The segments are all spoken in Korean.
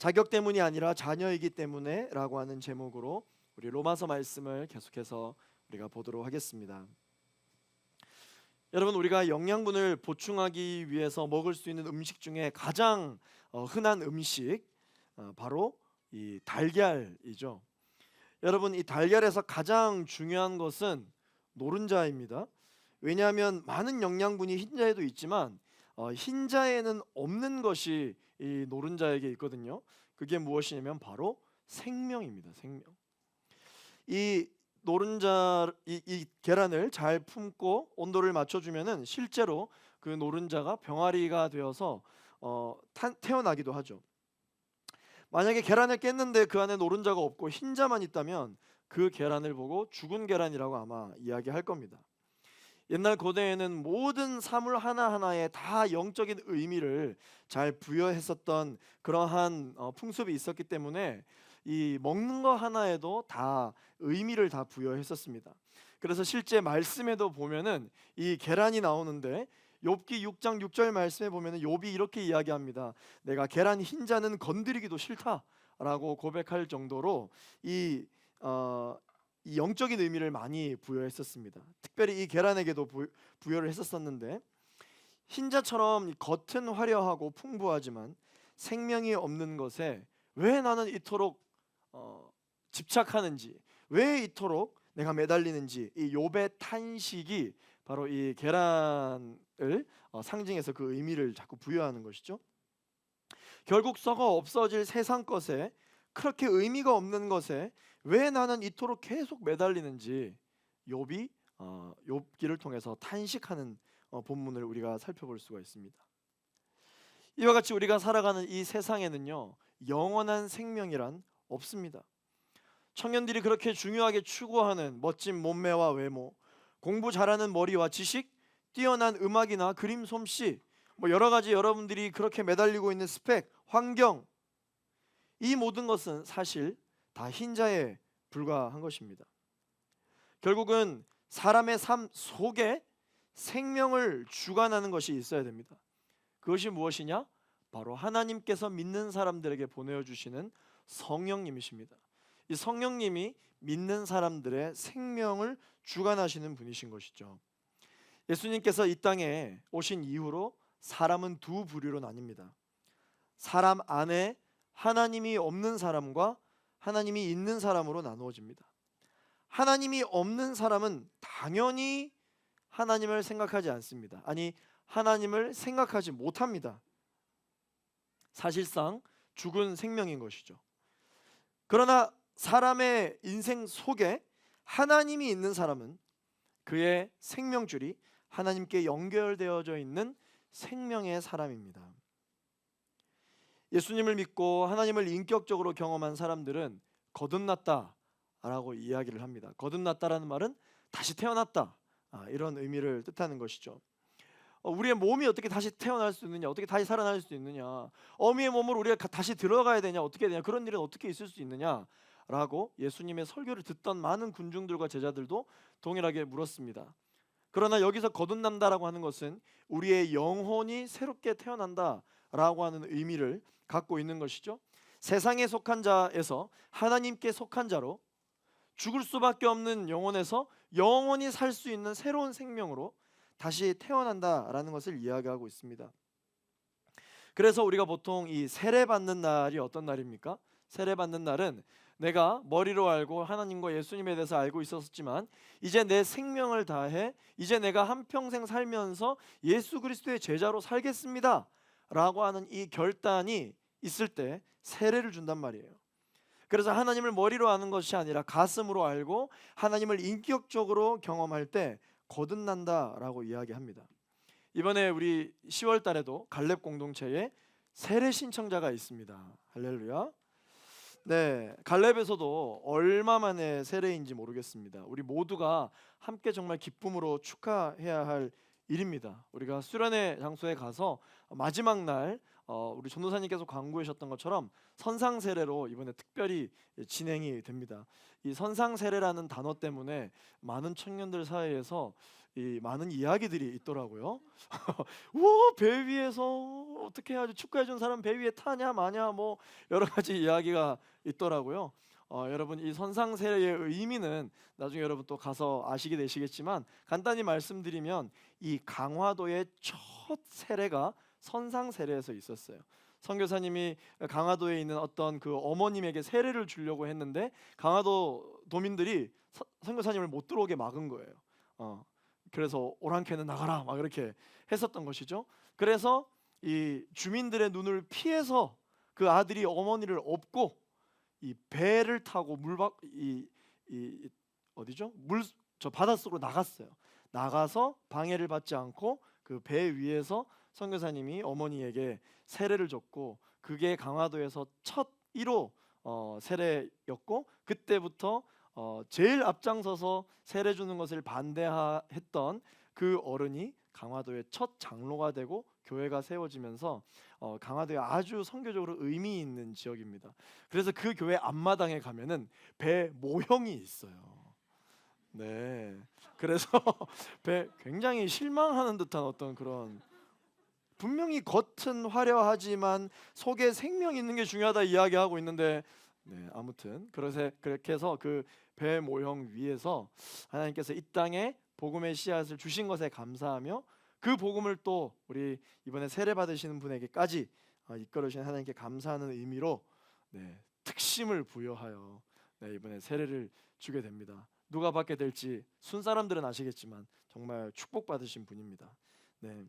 자격 때문이 아니라 자녀이기 때문에라고 하는 제목으로 우리 로마서 말씀을 계속해서 우리가 보도록 하겠습니다. 여러분, 우리가 영양분을 보충하기 위해서 먹을 수 있는 음식 중에 가장 흔한 음식 바로 이 달걀이죠. 여러분, 이 달걀에서 가장 중요한 것은 노른자입니다. 왜냐하면 많은 영양분이 흰자에도 있지만 흰자에는 없는 것이 이 노른자에게 있거든요. 그게 무엇이냐면 바로 생명입니다. 생명. 이 노른자 이 계란을 잘 품고 온도를 맞춰주면은 실제로 그 노른자가 병아리가 되어서 태어나기도 하죠. 만약에 계란을 깼는데 그 안에 노른자가 없고 흰자만 있다면 그 계란을 보고 죽은 계란이라고 아마 이야기할 겁니다. 옛날 고대에는 모든 사물 하나하나에 다 영적인 의미를 잘 부여했었던 그러한 풍습이 있었기 때문에 이 먹는 거 하나에도 다 의미를 다 부여했었습니다. 그래서 실제 말씀에도 보면은 이 계란이 나오는데 욥기 6장 6절 말씀에 보면은 욥이 이렇게 이야기합니다. 내가 계란 흰자는 건드리기도 싫다라고 고백할 정도로 이 영적인 의미를 많이 부여했었습니다. 특별히 이 계란에게도 부여를 했었었는데, 흰자처럼 겉은 화려하고 풍부하지만 생명이 없는 것에 왜 나는 이토록 집착하는지, 왜 이토록 내가 매달리는지, 이 욥의 탄식이 바로 이 계란을 상징해서 그 의미를 자꾸 부여하는 것이죠. 결국 썩어 없어질 세상 것에, 그렇게 의미가 없는 것에 왜 나는 이토록 계속 매달리는지 욥이 욥기를 통해서 탄식하는 본문을 우리가 살펴볼 수가 있습니다. 이와 같이 우리가 살아가는 이 세상에는요, 영원한 생명이란 없습니다. 청년들이 그렇게 중요하게 추구하는 멋진 몸매와 외모, 공부 잘하는 머리와 지식, 뛰어난 음악이나 그림 솜씨, 여러 가지 여러분들이 그렇게 매달리고 있는 스펙, 환경, 이 모든 것은 사실 다 흰자에 불과한 것입니다. 결국은 사람의 삶 속에 생명을 주관하는 것이 있어야 됩니다. 그것이 무엇이냐? 바로 하나님께서 믿는 사람들에게 보내주시는 성령님이십니다. 이 성령님이 믿는 사람들의 생명을 주관하시는 분이신 것이죠. 예수님께서 이 땅에 오신 이후로 사람은 두 부류로 나뉩니다. 사람 안에 하나님이 없는 사람과 하나님이 있는 사람으로 나누어집니다. 하나님이 없는 사람은 당연히 하나님을 생각하지 않습니다. 아니, 하나님을 생각하지 못합니다. 사실상 죽은 생명인 것이죠. 그러나 사람의 인생 속에 하나님이 있는 사람은 그의 생명줄이 하나님께 연결되어져 있는 생명의 사람입니다. 예수님을 믿고 하나님을 인격적으로 경험한 사람들은 거듭났다라고 이야기를 합니다. 거듭났다라는 말은 다시 태어났다, 이런 의미를 뜻하는 것이죠. 우리의 몸이 어떻게 다시 태어날 수 있느냐, 어떻게 다시 살아날 수 있느냐, 어미의 몸으로 우리가 다시 들어가야 되냐, 어떻게 되냐, 그런 일은 어떻게 있을 수 있느냐라고 예수님의 설교를 듣던 많은 군중들과 제자들도 동일하게 물었습니다. 그러나 여기서 거듭난다라고 하는 것은 우리의 영혼이 새롭게 태어난다라고 하는 의미를 갖고 있는 것이죠. 세상에 속한 자에서 하나님께 속한 자로, 죽을 수밖에 없는 영혼에서 영원히 살 수 있는 새로운 생명으로 다시 태어난다라는 것을 이야기하고 있습니다. 그래서 우리가 보통 이 세례 받는 날이 어떤 날입니까? 세례 받는 날은 내가 머리로 알고 하나님과 예수님에 대해서 알고 있었지만 이제 내 생명을 다해 이제 내가 한평생 살면서 예수 그리스도의 제자로 살겠습니다 라고 하는 이 결단이 있을 때 세례를 준단 말이에요. 그래서 하나님을 머리로 아는 것이 아니라 가슴으로 알고 하나님을 인격적으로 경험할 때 거듭난다라고 이야기합니다. 이번에 우리 10월 달에도 갈렙 공동체에 세례 신청자가 있습니다. 할렐루야. 네, 갈렙에서도 얼마 만에 세례인지 모르겠습니다. 우리 모두가 함께 정말 기쁨으로 축하해야 할 일입니다. 우리가 수련회 장소에 가서 마지막 날 우리 전도사님께서 광고하셨던 것처럼 선상 세례로 이번에 특별히 진행이 됩니다. 이 선상 세례라는 단어 때문에 많은 청년들 사이에서 이 많은 이야기들이 있더라고요. 우와, 배 위에서 어떻게 해야지, 축구해 준 사람 배 위에 타냐 마냐, 뭐 여러 가지 이야기가 있더라고요. 여러분, 이 선상세례의 의미는 나중에 여러분 또 가서 아시게 되시겠지만, 간단히 말씀드리면 이 강화도의 첫 세례가 선상세례에서 있었어요. 선교사님이 강화도에 있는 어떤 그 어머님에게 세례를 주려고 했는데 강화도 도민들이 선교사님을 못 들어오게 막은 거예요. 그래서 오랑캐는 나가라 막 이렇게 했었던 것이죠. 그래서 이 주민들의 눈을 피해서 그 아들이 어머니를 업고 이 배를 타고 이 어디죠? 저 바닷속으로 나갔어요. 나가서 방해를 받지 않고 그 배 위에서 선교사님이 어머니에게 세례를 줬고, 그게 강화도에서 첫 1호 세례였고, 그때부터 제일 앞장서서 세례 주는 것을 반대했던 그 어른이 강화도의 첫 장로가 되고 교회가 세워지면서 강화도에 아주 선교적으로 의미 있는 지역입니다. 그래서 그 교회 앞마당에 가면은 배 모형이 있어요. 네, 그래서 배 굉장히 실망하는 듯한 어떤 그런, 분명히 겉은 화려하지만 속에 생명 있는 게 중요하다 이야기하고 있는데, 네, 아무튼 그렇게 해서 그 배 모형 위에서 하나님께서 이 땅에 복음의 씨앗을 주신 것에 감사하며 그 복음을 또 우리 이번에 세례 받으시는 분에게까지 이끌어주신 하나님께 감사하는 의미로, 네, 특심을 부여하여, 네, 이번에 세례를 주게 됩니다. 누가 받게 될지 순 사람들은 아시겠지만 정말 축복받으신 분입니다. 네.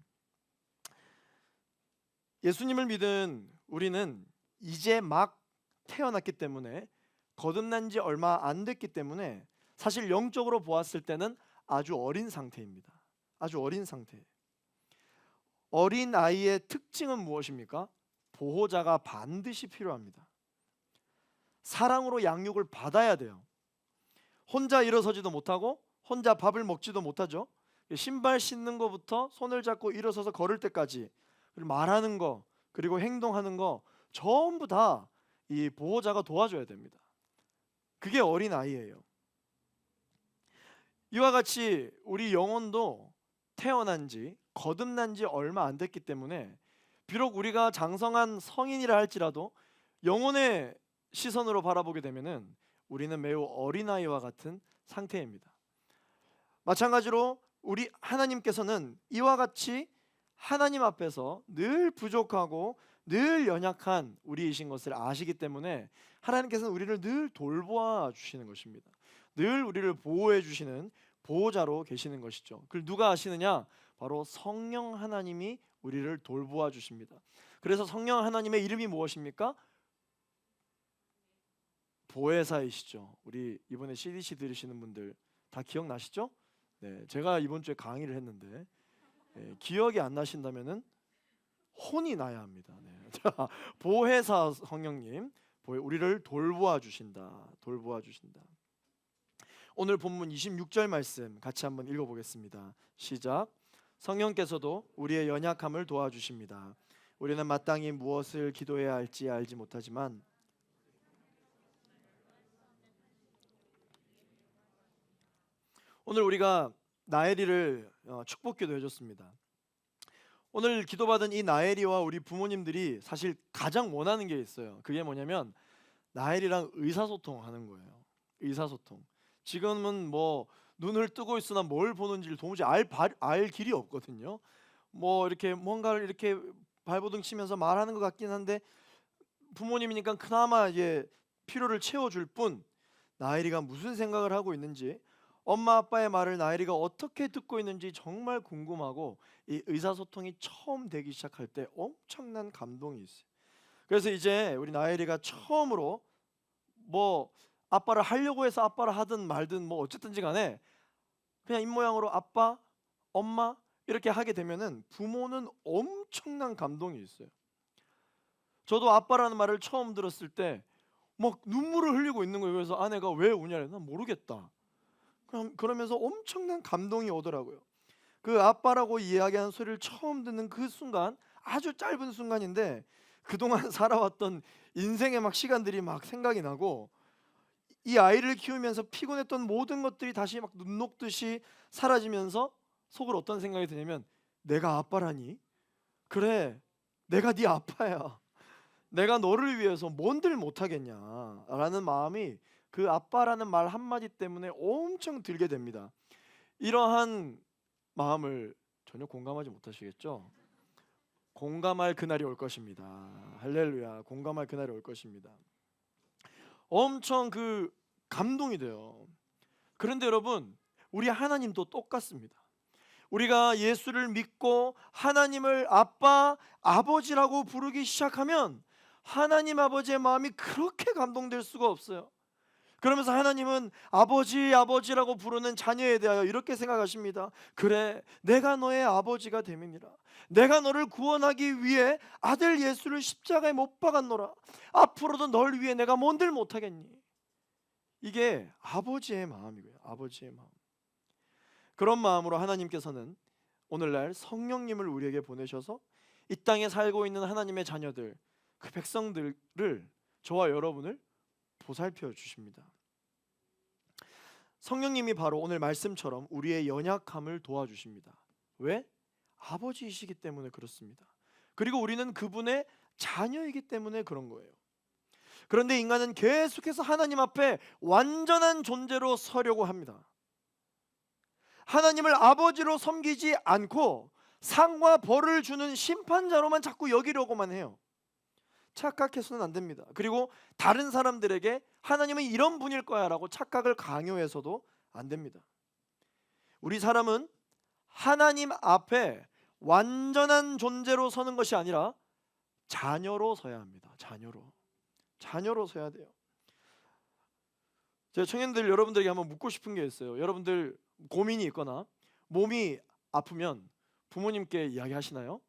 예수님을 믿은 우리는 이제 막 태어났기 때문에, 거듭난 지 얼마 안 됐기 때문에 사실 영적으로 보았을 때는 아주 어린 상태입니다. 아주 어린 상태. 어린 아이의 특징은 무엇입니까? 보호자가 반드시 필요합니다. 사랑으로 양육을 받아야 돼요. 혼자 일어서지도 못하고 혼자 밥을 먹지도 못하죠. 신발 신는 것부터 손을 잡고 일어서서 걸을 때까지, 그리고 말하는 거, 그리고 행동하는 거 전부 다 이 보호자가 도와줘야 됩니다. 그게 어린 아이예요. 이와 같이 우리 영혼도 태어난 지, 거듭난 지 얼마 안 됐기 때문에 비록 우리가 장성한 성인이라 할지라도 영혼의 시선으로 바라보게 되면은 우리는 매우 어린아이와 같은 상태입니다. 마찬가지로 우리 하나님께서는 이와 같이 하나님 앞에서 늘 부족하고 늘 연약한 우리이신 것을 아시기 때문에 하나님께서는 우리를 늘 돌보아 주시는 것입니다. 늘 우리를 보호해 주시는 보호자로 계시는 것이죠. 그걸 누가 아시느냐? 바로 성령 하나님이 우리를 돌보아 주십니다. 그래서 성령 하나님의 이름이 무엇입니까? 보혜사이시죠. 우리 이번에 CDC 들으시는 분들 다 기억나시죠? 네, 제가 이번 주에 강의를 했는데 기억이 안 나신다면은 혼이 나야 합니다. 네. 자, 보혜사 성령님, 우리를 돌보아 주신다. 돌보아 주신다. 오늘 본문 26절 말씀 같이 한번 읽어보겠습니다. 시작. 성령께서도 우리의 연약함을 도와주십니다. 우리는 마땅히 무엇을 기도해야 할지 알지 못하지만 오늘 우리가 나엘이를 축복기도 해줬습니다. 오늘 기도받은 이 나엘이와 우리 부모님들이 사실 가장 원하는 게 있어요. 그게 뭐냐면 나엘이랑 의사소통하는 거예요. 의사소통. 지금은 뭐 눈을 뜨고 있으나 뭘 보는지를 도무지 알 길이 없거든요. 뭐 이렇게 뭔가를 이렇게 발버둥 치면서 말하는 것 같긴 한데 부모님이니까 그나마 이제 필요를 채워줄 뿐, 나엘이가 무슨 생각을 하고 있는지, 엄마 아빠의 말을 나엘이가 어떻게 듣고 있는지 정말 궁금하고, 이 의사소통이 처음 되기 시작할 때 엄청난 감동이 있어요. 그래서 이제 우리 나엘이가 처음으로 뭐 아빠를 하려고 해서 아빠를 하든 말든 뭐 어쨌든지 간에 그냥 입모양으로 아빠, 엄마 이렇게 하게 되면은 부모는 엄청난 감동이 있어요. 저도 아빠라는 말을 처음 들었을 때 막 눈물을 흘리고 있는 거예요. 그래서 아내가 왜 우냐래. 난 모르겠다. 그러면서 엄청난 감동이 오더라고요. 그 아빠라고 이야기하는 소리를 처음 듣는 그 순간, 아주 짧은 순간인데 그동안 살아왔던 인생의 막 시간들이 막 생각이 나고, 이 아이를 키우면서 피곤했던 모든 것들이 다시 막 눈 녹듯이 사라지면서 속으로 어떤 생각이 드냐면 내가 아빠라니? 그래, 내가 네 아빠야. 내가 너를 위해서 뭔들 못하겠냐라는 마음이 그 아빠라는 말 한마디 때문에 엄청 들게 됩니다. 이러한 마음을 전혀 공감하지 못하시겠죠? 공감할 그날이 올 것입니다. 할렐루야. 공감할 그날이 올 것입니다. 엄청 감동이 돼요. 그런데 여러분, 우리 하나님도 똑같습니다. 우리가 예수를 믿고 하나님을 아빠, 아버지라고 부르기 시작하면 하나님 아버지의 마음이 그렇게 감동될 수가 없어요. 그러면서 하나님은 아버지, 아버지라고 부르는 자녀에 대하여 이렇게 생각하십니다. 그래, 내가 너의 아버지가 됨이니라. 내가 너를 구원하기 위해 아들 예수를 십자가에 못 박았노라. 앞으로도 널 위해 내가 뭔들 못하겠니? 이게 아버지의 마음이고요. 아버지의 마음. 그런 마음으로 하나님께서는 오늘날 성령님을 우리에게 보내셔서 이 땅에 살고 있는 하나님의 자녀들, 그 백성들을, 저와 여러분을 보살펴 주십니다. 성령님이 바로 오늘 말씀처럼 우리의 연약함을 도와주십니다. 왜? 아버지이시기 때문에 그렇습니다. 그리고 우리는 그분의 자녀이기 때문에 그런 거예요. 그런데 인간은 계속해서 하나님 앞에 완전한 존재로 서려고 합니다. 하나님을 아버지로 섬기지 않고 상과 벌을 주는 심판자로만 자꾸 여기려고만 해요. 착각해서는 안 됩니다. 그리고 다른 사람들에게 하나님은 이런 분일 거야 라고 착각을 강요해서도 안 됩니다. 우리 사람은 하나님 앞에 완전한 존재로 서는 것이 아니라 자녀로 서야 합니다. 자녀로 서야 돼요. 제가 청년들 여러분들에게 한번 묻고 싶은 게 있어요. 여러분들 고민이 있거나 몸이 아프면 부모님께 이야기하시나요?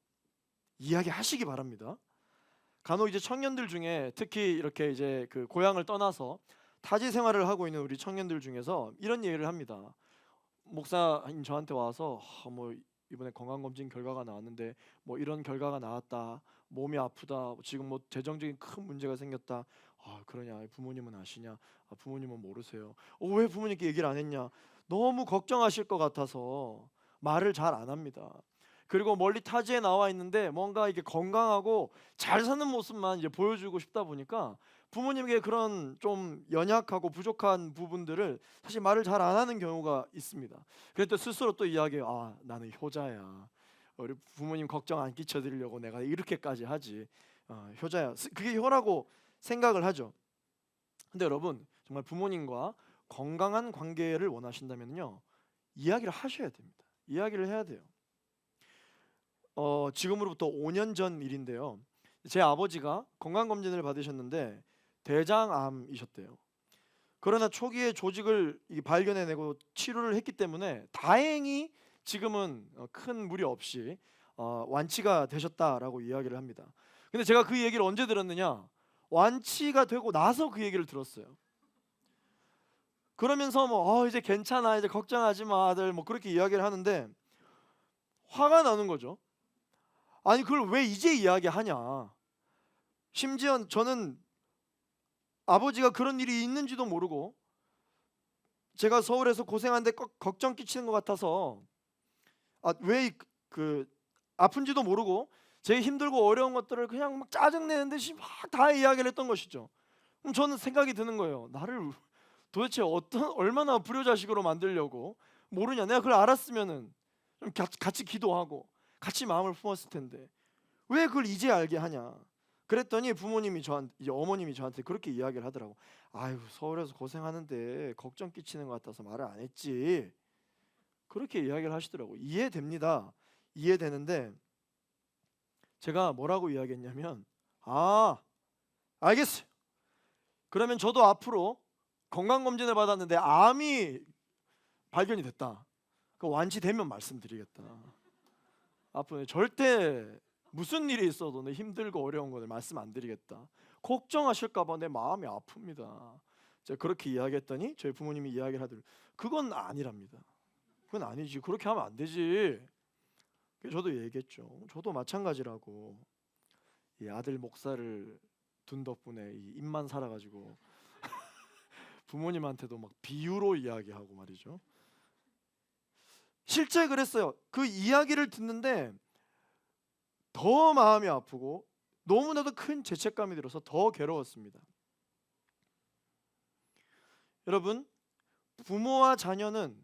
이야기하시기 바랍니다. 간혹 이제 청년들 중에 특히 이렇게 이제 고향을 떠나서 타지 생활을 하고 있는 우리 청년들 중에서 이런 얘기를 합니다. 목사님 저한테 와서 뭐 이번에 건강검진 결과가 나왔는데 뭐 이런 결과가 나왔다, 몸이 아프다, 지금 뭐 재정적인 큰 문제가 생겼다. 그러냐, 부모님은 아시냐? 부모님은 모르세요. 왜 부모님께 얘기를 안 했냐? 너무 걱정하실 것 같아서 말을 잘 안 합니다. 그리고 멀리 타지에 나와 있는데 뭔가 이게 건강하고 잘 사는 모습만 이제 보여주고 싶다 보니까 부모님에게 그런 좀 연약하고 부족한 부분들을 사실 말을 잘 안 하는 경우가 있습니다. 그래서 또 스스로 또 이야기해요. 나는 효자야. 우리 부모님 걱정 안 끼쳐드리려고 내가 이렇게까지 하지. 효자야. 그게 효라고 생각을 하죠. 근데 여러분, 정말 부모님과 건강한 관계를 원하신다면요, 이야기를 하셔야 됩니다. 이야기를 해야 돼요. 지금으로부터 5년 전 일인데요. 제 아버지가 건강검진을 받으셨는데 대장암이셨대요. 그러나 초기에 조직을 발견해내고 치료를 했기 때문에 다행히 지금은 큰 무리 없이 완치가 되셨다라고 이야기를 합니다. 근데 제가 그 얘기를 언제 들었느냐? 완치가 되고 나서 그 얘기를 들었어요. 그러면서 뭐 이제 괜찮아, 이제 걱정하지 마 아들, 뭐 그렇게 이야기를 하는데 화가 나는 거죠. 아니 그걸 왜 이제 이야기하냐? 심지어 저는 아버지가 그런 일이 있는지도 모르고 제가 서울에서 고생하는데 걱정 끼치는 것 같아서 왜 아픈지도 모르고 제 힘들고 어려운 것들을 그냥 막 짜증내는 듯이 막 다 이야기를 했던 것이죠. 그럼 저는 생각이 드는 거예요. 나를 도대체 얼마나 불효자식으로 만들려고 모르냐? 내가 그걸 알았으면은 좀 같이 기도하고 같이 마음을 품었을 텐데 왜 그걸 이제 알게 하냐? 그랬더니 이제 어머님이 저한테 그렇게 이야기를 하더라고. 아유, 서울에서 고생하는데 걱정 끼치는 것 같아서 말을 안 했지. 그렇게 이야기를 하시더라고. 이해됩니다. 이해되는데 제가 뭐라고 이야기했냐면 알겠어요. 그러면 저도 앞으로 건강검진을 받았는데 암이 발견이 됐다. 그 완치되면 말씀드리겠다. 앞으로 절대 무슨 일이 있어도 내 힘들고 어려운 거를 말씀 안 드리겠다. 걱정하실까 봐 내 마음이 아픕니다. 제가 그렇게 이야기했더니 저희 부모님이 이야기를 하더라고요. 그건 아니랍니다. 그건 아니지. 그렇게 하면 안 되지. 저도 얘기했죠. 저도 마찬가지라고. 이 아들 목사를 둔 덕분에 이 입만 살아가지고 부모님한테도 막 비유로 이야기하고 말이죠. 실제 그랬어요. 그 이야기를 듣는데 더 마음이 아프고 너무나도 큰 죄책감이 들어서 더 괴로웠습니다. 여러분, 부모와 자녀는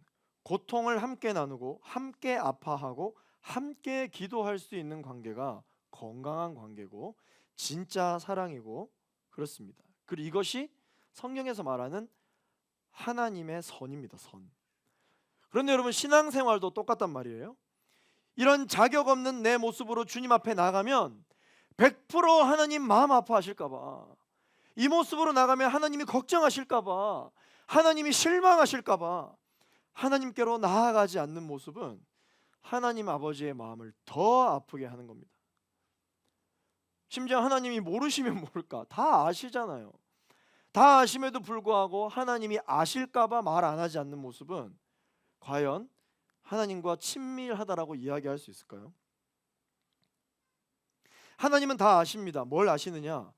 고통을 함께 나누고 함께 아파하고 함께 기도할 수 있는 관계가 건강한 관계고 진짜 사랑이고 그렇습니다. 그리고 이것이 성경에서 말하는 하나님의 선입니다. 선. 그런데 여러분, 신앙생활도 똑같단 말이에요. 이런 자격 없는 내 모습으로 주님 앞에 나가면 100% 하나님 마음 아파하실까 봐, 이 모습으로 나가면 하나님이 걱정하실까 봐, 하나님이 실망하실까 봐 하나님께로 나아가지 않는 모습은 하나님 아버지의 마음을 더 아프게 하는 겁니다. 심지어 하나님이 모르시면 모를까, 다 아시잖아요. 다 아심에도 불구하고 하나님이 아실까 봐 말 안 하지 않는 모습은 과연 하나님과 친밀하다라고 이야기할 수 있을까요? 하나님은 다 아십니다. 뭘 아시느냐?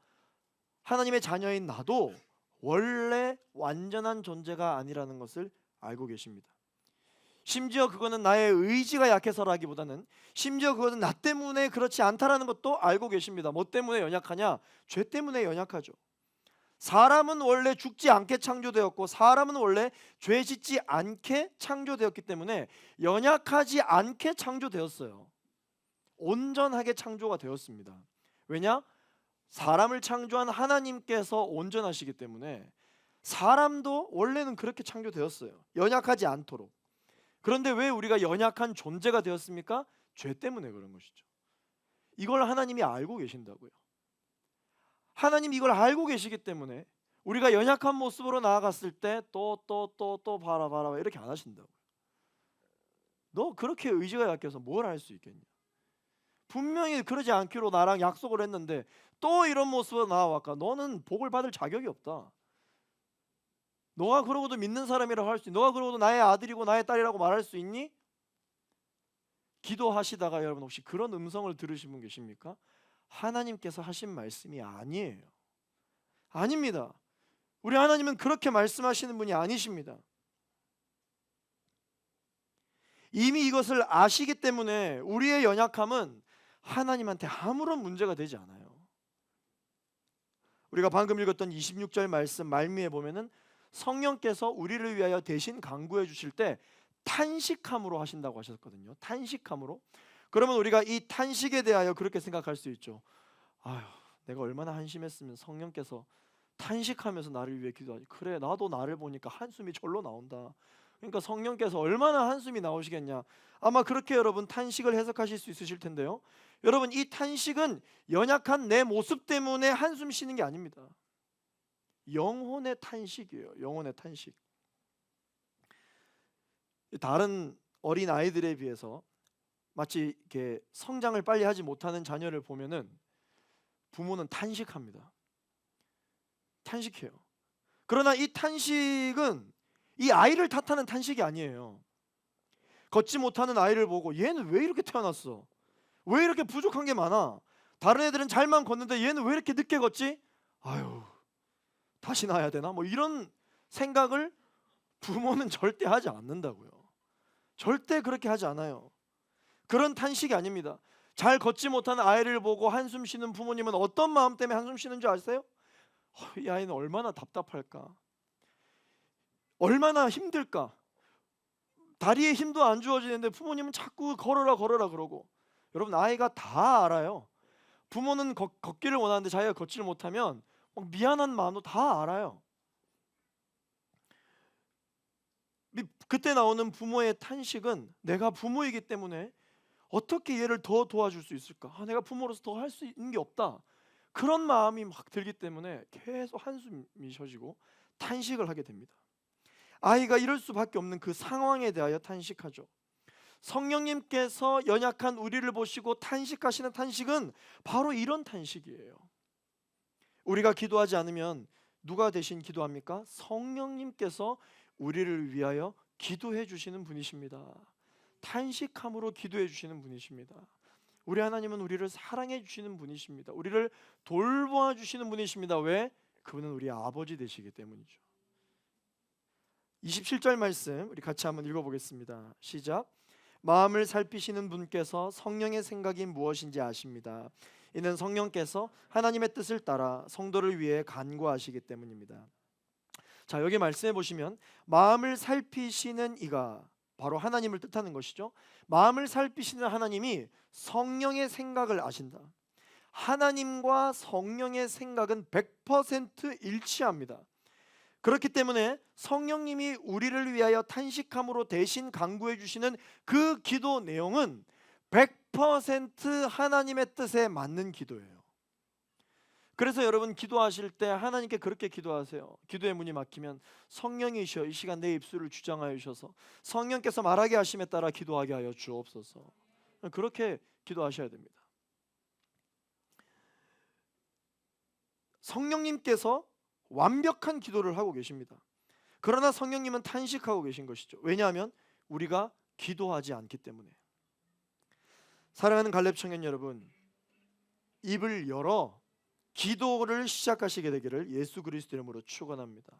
하나님의 자녀인 나도 원래 완전한 존재가 아니라는 것을 알고 계십니다. 심지어 그거는 나의 의지가 약해서라기보다는 심지어 그것은 나 때문에 그렇지 않다라는 것도 알고 계십니다. 뭐 때문에 연약하냐? 죄 때문에 연약하죠. 사람은 원래 죽지 않게 창조되었고 사람은 원래 죄 짓지 않게 창조되었기 때문에 연약하지 않게 창조되었어요. 온전하게 창조가 되었습니다. 왜냐? 사람을 창조한 하나님께서 온전하시기 때문에 사람도 원래는 그렇게 창조되었어요. 연약하지 않도록. 그런데 왜 우리가 연약한 존재가 되었습니까? 죄 때문에 그런 것이죠. 이걸 하나님이 알고 계신다고요. 하나님이 이걸 알고 계시기 때문에 우리가 연약한 모습으로 나아갔을 때 또 봐라 이렇게 안 하신다고요. 너 그렇게 의지가 약해서 뭘 할 수 있겠냐? 분명히 그러지 않기로 나랑 약속을 했는데 또 이런 모습으로 나와까 너는 복을 받을 자격이 없다. 너가 그러고도 믿는 사람이라고 할 수 있니? 너가 그러고도 나의 아들이고 나의 딸이라고 말할 수 있니? 기도하시다가 여러분 혹시 그런 음성을 들으신 분 계십니까? 하나님께서 하신 말씀이 아니에요. 아닙니다. 우리 하나님은 그렇게 말씀하시는 분이 아니십니다. 이미 이것을 아시기 때문에 우리의 연약함은 하나님한테 아무런 문제가 되지 않아요. 우리가 방금 읽었던 26절 말씀 말미에 보면은 성령께서 우리를 위하여 대신 간구해 주실 때 탄식함으로 하신다고 하셨거든요. 탄식함으로. 그러면 우리가 이 탄식에 대하여 그렇게 생각할 수 있죠. 아휴, 내가 얼마나 한심했으면 성령께서 탄식하면서 나를 위해 기도하지. 그래, 나도 나를 보니까 한숨이 절로 나온다. 그러니까 성령께서 얼마나 한숨이 나오시겠냐. 아마 그렇게 여러분 탄식을 해석하실 수 있으실 텐데요. 여러분, 이 탄식은 연약한 내 모습 때문에 한숨 쉬는 게 아닙니다. 영혼의 탄식이에요. 영혼의 탄식. 다른 어린 아이들에 비해서 마치 이렇게 성장을 빨리 하지 못하는 자녀를 보면은 부모는 탄식합니다. 탄식해요. 그러나 이 탄식은 이 아이를 탓하는 탄식이 아니에요. 걷지 못하는 아이를 보고 얘는 왜 이렇게 태어났어? 왜 이렇게 부족한 게 많아? 다른 애들은 잘만 걷는데 얘는 왜 이렇게 늦게 걷지? 아유, 다시 낳아야 되나? 뭐 이런 생각을 부모는 절대 하지 않는다고요. 절대 그렇게 하지 않아요. 그런 탄식이 아닙니다. 잘 걷지 못하는 아이를 보고 한숨 쉬는 부모님은 어떤 마음 때문에 한숨 쉬는 줄 아세요? 이 아이는 얼마나 답답할까? 얼마나 힘들까? 다리에 힘도 안 주어지는데 부모님은 자꾸 걸어라 그러고. 여러분, 아이가 다 알아요. 부모는 걷기를 원하는데 자기가 걷지를 못하면 막 미안한 마음도 다 알아요. 그때 나오는 부모의 탄식은 내가 부모이기 때문에 어떻게 얘를 더 도와줄 수 있을까? 내가 부모로서 더 할 수 있는 게 없다. 그런 마음이 막 들기 때문에 계속 한숨이 쉬어지고 탄식을 하게 됩니다. 아이가 이럴 수밖에 없는 그 상황에 대하여 탄식하죠. 성령님께서 연약한 우리를 보시고 탄식하시는 탄식은 바로 이런 탄식이에요. 우리가 기도하지 않으면 누가 대신 기도합니까? 성령님께서 우리를 위하여 기도해 주시는 분이십니다. 탄식함으로 기도해 주시는 분이십니다. 우리 하나님은 우리를 사랑해 주시는 분이십니다. 우리를 돌보아 주시는 분이십니다. 왜? 그분은 우리 아버지 되시기 때문이죠. 27절 말씀 우리 같이 한번 읽어보겠습니다. 시작. 마음을 살피시는 분께서 성령의 생각이 무엇인지 아십니다. 이는 성령께서 하나님의 뜻을 따라 성도를 위해 간구하시기 때문입니다. 자, 여기 말씀해 보시면 마음을 살피시는 이가 바로 하나님을 뜻하는 것이죠. 마음을 살피시는 하나님이 성령의 생각을 아신다. 하나님과 성령의 생각은 100% 일치합니다. 그렇기 때문에 성령님이 우리를 위하여 탄식함으로 대신 간구해 주시는 그 기도 내용은 100% 하나님의 뜻에 맞는 기도예요. 그래서 여러분 기도하실 때 하나님께 그렇게 기도하세요. 기도의 문이 막히면 성령이시여 이 시간 내 입술을 주장하여 주셔서 성령께서 말하게 하심에 따라 기도하게 하여 주옵소서. 그렇게 기도하셔야 됩니다. 성령님께서 완벽한 기도를 하고 계십니다. 그러나 성령님은 탄식하고 계신 것이죠. 왜냐하면 우리가 기도하지 않기 때문에. 사랑하는 갈렙 청년 여러분, 입을 열어 기도를 시작하시게 되기를 예수 그리스도 이름으로 축원합니다.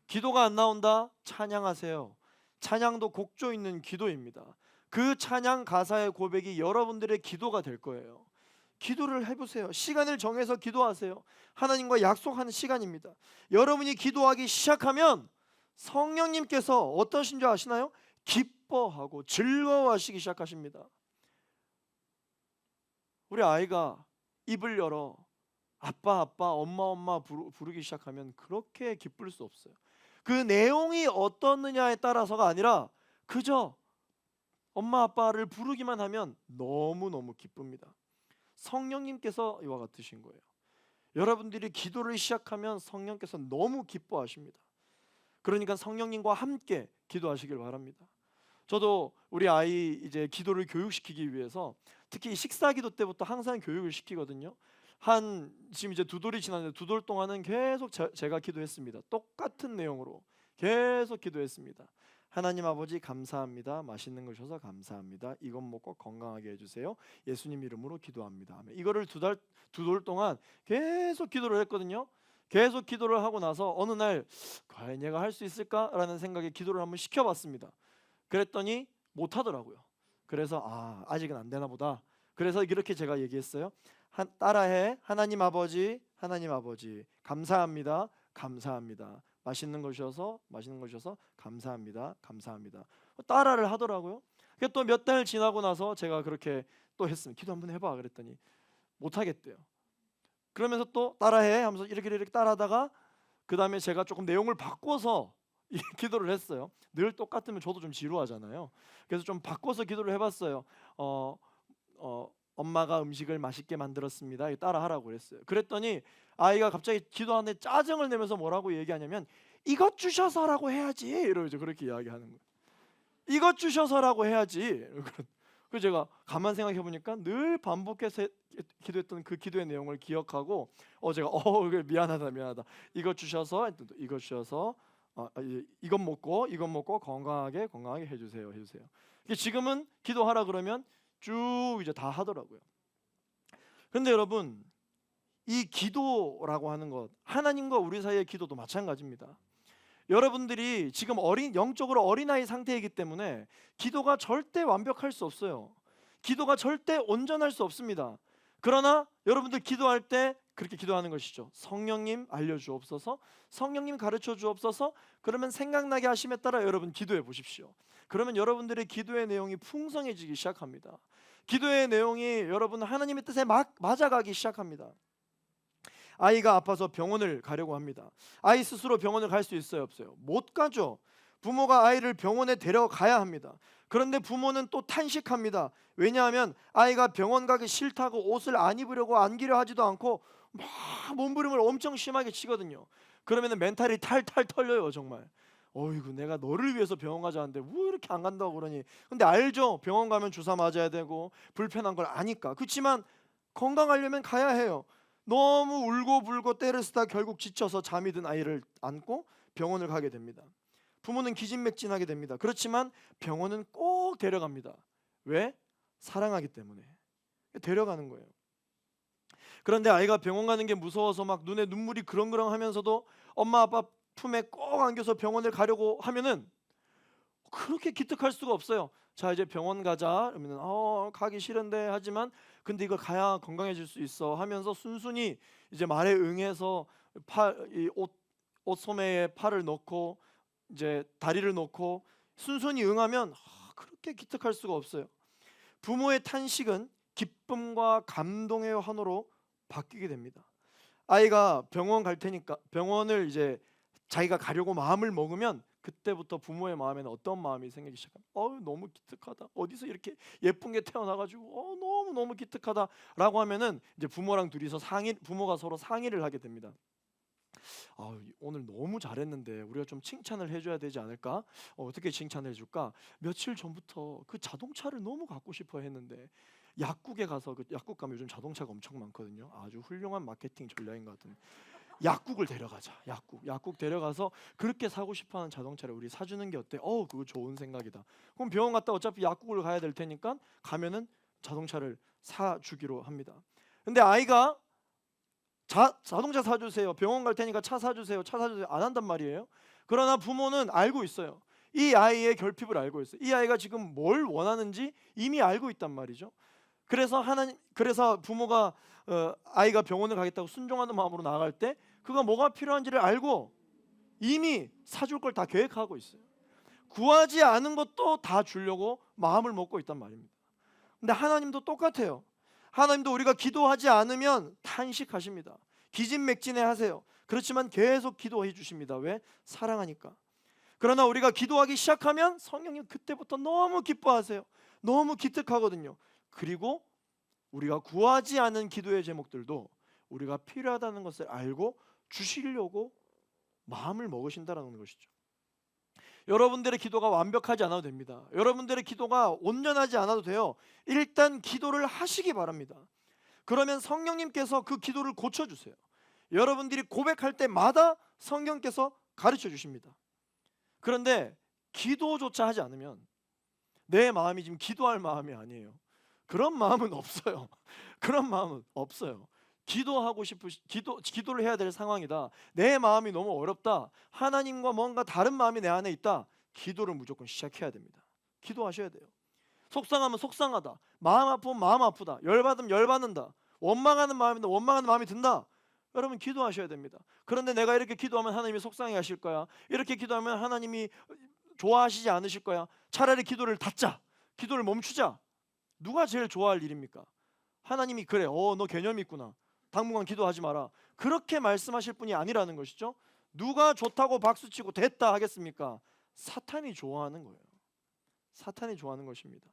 기도가 안 나온다? 찬양하세요. 찬양도 곡조 있는 기도입니다. 그 찬양 가사의 고백이 여러분들의 기도가 될 거예요. 기도를 해보세요. 시간을 정해서 기도하세요. 하나님과 약속하는 시간입니다. 여러분이 기도하기 시작하면 성령님께서 어떠신 줄 아시나요? 기뻐하고 즐거워하시기 시작하십니다. 우리 아이가 입을 열어 아빠 아빠 엄마 엄마 부르기 시작하면 그렇게 기쁠 수 없어요. 그 내용이 어떻느냐에 따라서가 아니라 그저 엄마 아빠를 부르기만 하면 너무너무 기쁩니다. 성령님께서 이와 같으신 거예요. 여러분들이 기도를 시작하면 성령께서 너무 기뻐하십니다. 그러니까 성령님과 함께 기도하시길 바랍니다. 저도 우리 아이 이제 기도를 교육시키기 위해서 특히 식사 기도 때부터 항상 교육을 시키거든요. 지금 이제 2돌이 지났는데 2돌 동안은 계속 제가 기도했습니다. 똑같은 내용으로 계속 기도했습니다. 하나님 아버지 감사합니다. 맛있는 걸 주셔서 감사합니다. 이것 먹고 건강하게 해주세요. 예수님 이름으로 기도합니다. 이거를 2돌 동안 계속 기도를 했거든요. 계속 기도를 하고 나서 어느 날 과연 얘가 할 수 있을까라는 생각에 기도를 한번 시켜봤습니다. 그랬더니 못하더라고요. 그래서 아직은 안 되나 보다. 그래서 이렇게 제가 얘기했어요. 따라해. 하나님 아버지 감사합니다. 감사합니다. 맛있는 거 주셔서 감사합니다. 감사합니다. 따라를 하더라고요. 또 몇 달 지나고 나서 제가 그렇게 또 했습니다. 기도 한번 해봐 그랬더니 못하겠대요. 그러면서 또 따라해 하면서 이렇게 따라하다가 그 다음에 제가 조금 내용을 바꿔서 기도를 했어요. 늘 똑같으면 저도 좀 지루하잖아요. 그래서 좀 바꿔서 기도를 해봤어요. 엄마가 음식을 맛있게 만들었습니다. 따라하라고 그랬어요. 그랬더니 아이가 갑자기 기도하는데 짜증을 내면서 뭐라고 얘기하냐면 이것 주셔서라고 해야지 이러죠. 그렇게 이야기하는 거예요. 이것 주셔서라고 해야지. 그래서 제가 가만 생각해 보니까 늘 반복해서 기도했던 그 기도의 내용을 기억하고 제가 미안하다. 이것 주셔서 이것 먹고 건강하게 해주세요. 지금은 기도하라 그러면 쭉 이제 다 하더라고요. 그런데 여러분, 이 기도라고 하는 것, 하나님과 우리 사이의 기도도 마찬가지입니다. 여러분들이 지금 영적으로 어린아이 상태이기 때문에 기도가 절대 완벽할 수 없어요. 기도가 절대 온전할 수 없습니다. 그러나 여러분들 기도할 때 그렇게 기도하는 것이죠. 성령님 알려주옵소서, 성령님 가르쳐 주옵소서. 그러면 생각나게 하심에 따라 여러분 기도해 보십시오. 그러면 여러분들의 기도의 내용이 풍성해지기 시작합니다. 기도의 내용이 여러분 하나님의 뜻에 맞아가기 시작합니다. 아이가 아파서 병원을 가려고 합니다. 아이 스스로 병원을 갈 수 있어요, 없어요? 못 가죠. 부모가 아이를 병원에 데려가야 합니다. 그런데 부모는 또 탄식합니다. 왜냐하면 아이가 병원 가기 싫다고 옷을 안 입으려고 안기려 하지도 않고 막 몸부림을 엄청 심하게 치거든요. 그러면 멘탈이 탈탈 털려요. 정말 어이구 내가 너를 위해서 병원 가자는데 왜 이렇게 안 간다고 그러니. 근데 알죠. 병원 가면 주사 맞아야 되고 불편한 걸 아니까. 그렇지만 건강하려면 가야 해요. 너무 울고 불고 떼를 쓰다 결국 지쳐서 잠이 든 아이를 안고 병원을 가게 됩니다. 부모는 기진맥진하게 됩니다. 그렇지만 병원은 꼭 데려갑니다. 왜? 사랑하기 때문에 데려가는 거예요. 그런데 아이가 병원 가는 게 무서워서 막 눈에 눈물이 그렁그렁 하면서도 엄마 아빠 품에 꼭 안겨서 병원을 가려고 하면은 그렇게 기특할 수가 없어요. 자 이제 병원 가자 그러면 가기 싫은데 하지만 근데 이거 가야 건강해질 수 있어 하면서 순순히 이제 말에 응해서 옷 소매에 팔을 넣고 이제 다리를 놓고 순순히 응하면 그렇게 기특할 수가 없어요. 부모의 탄식은 기쁨과 감동의 환호로 바뀌게 됩니다. 아이가 병원 갈 테니까 병원을 이제 자기가 가려고 마음을 먹으면 그때부터 부모의 마음에는 어떤 마음이 생기기 시작합니다. 너무 기특하다. 어디서 이렇게 예쁜 게 태어나가지고 너무 너무 기특하다라고 하면은 이제 부모랑 둘이서 부모가 서로 상의를 하게 됩니다. 오늘 너무 잘했는데 우리가 좀 칭찬을 해줘야 되지 않을까? 어떻게 칭찬을 해줄까? 며칠 전부터 그 자동차를 너무 갖고 싶어 했는데 약국에 가서 그 약국 가면 요즘 자동차가 엄청 많거든요. 아주 훌륭한 마케팅 전략인 것 같은. 약국을 데려가자. 약국 데려가서 그렇게 사고 싶어하는 자동차를 우리 사주는 게 어때? 그거 좋은 생각이다. 그럼 병원 갔다 어차피 약국을 가야 될 테니까 가면은 자동차를 사주기로 합니다. 근데 아이가 자동차 사주세요. 병원 갈 테니까 차 사주세요. 안 한단 말이에요. 그러나 부모는 알고 있어요. 이 아이의 결핍을 알고 있어요. 이 아이가 지금 뭘 원하는지 이미 알고 있단 말이죠. 그래서 부모가 아이가 병원을 가겠다고 순종하는 마음으로 나아갈 때 그가 뭐가 필요한지를 알고 이미 사줄 걸 다 계획하고 있어요. 구하지 않은 것도 다 주려고 마음을 먹고 있단 말입니다. 근데 하나님도 똑같아요. 하나님도 우리가 기도하지 않으면 탄식하십니다. 기진맥진해 하세요. 그렇지만 계속 기도해 주십니다. 왜? 사랑하니까. 그러나 우리가 기도하기 시작하면 성령님 그때부터 너무 기뻐하세요. 너무 기특하거든요. 그리고 우리가 구하지 않은 기도의 제목들도 우리가 필요하다는 것을 알고 주시려고 마음을 먹으신다는 것이죠. 여러분들의 기도가 완벽하지 않아도 됩니다. 여러분들의 기도가 온전하지 않아도 돼요. 일단 기도를 하시기 바랍니다. 그러면 성령님께서 그 기도를 고쳐주세요. 여러분들이 고백할 때마다 성령께서 가르쳐 주십니다. 그런데 기도조차 하지 않으면 내 마음이 지금 기도할 마음이 아니에요. 그런 마음은 없어요. 그런 마음은 없어요. 기도를 해야 될 상황이다. 내 마음이 너무 어렵다. 하나님과 뭔가 다른 마음이 내 안에 있다. 기도를 무조건 시작해야 됩니다. 기도하셔야 돼요. 속상하면 속상하다. 마음 아프면 마음 아프다. 열받으면 열받는다. 원망하는 마음인데 원망하는 마음이 든다. 여러분 기도하셔야 됩니다. 그런데 내가 이렇게 기도하면 하나님이 속상해 하실 거야. 이렇게 기도하면 하나님이 좋아하시지 않으실 거야. 차라리 기도를 닫자. 기도를 멈추자. 누가 제일 좋아할 일입니까? 하나님이 그래. 너 개념이 있구나. 당분간 기도하지 마라. 그렇게 말씀하실 분이 아니라는 것이죠. 누가 좋다고 박수치고 됐다 하겠습니까? 사탄이 좋아하는 거예요. 사탄이 좋아하는 것입니다.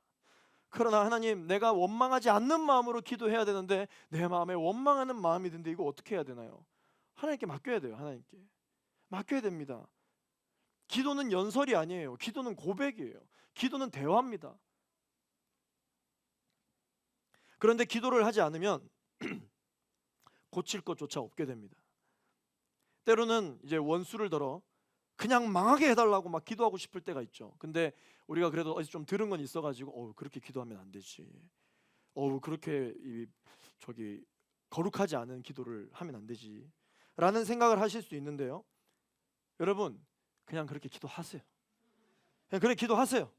그러나 하나님 내가 원망하지 않는 마음으로 기도해야 되는데 내 마음에 원망하는 마음이 드는데 이거 어떻게 해야 되나요? 하나님께 맡겨야 돼요. 하나님께 맡겨야 됩니다. 기도는 연설이 아니에요. 기도는 고백이에요. 기도는 대화입니다. 그런데 기도를 하지 않으면 고칠 것조차 없게 됩니다. 때로는 이제 원수를 들어 그냥 망하게 해달라고 막 기도하고 싶을 때가 있죠. 근데 우리가 그래도 어디서 좀 들은 건 있어가지고 그렇게 기도하면 안 되지. 그렇게 거룩하지 않은 기도를 하면 안 되지 라는 생각을 하실 수 있는데요. 여러분 그냥 그렇게 기도하세요. 그냥 그렇게 기도하세요.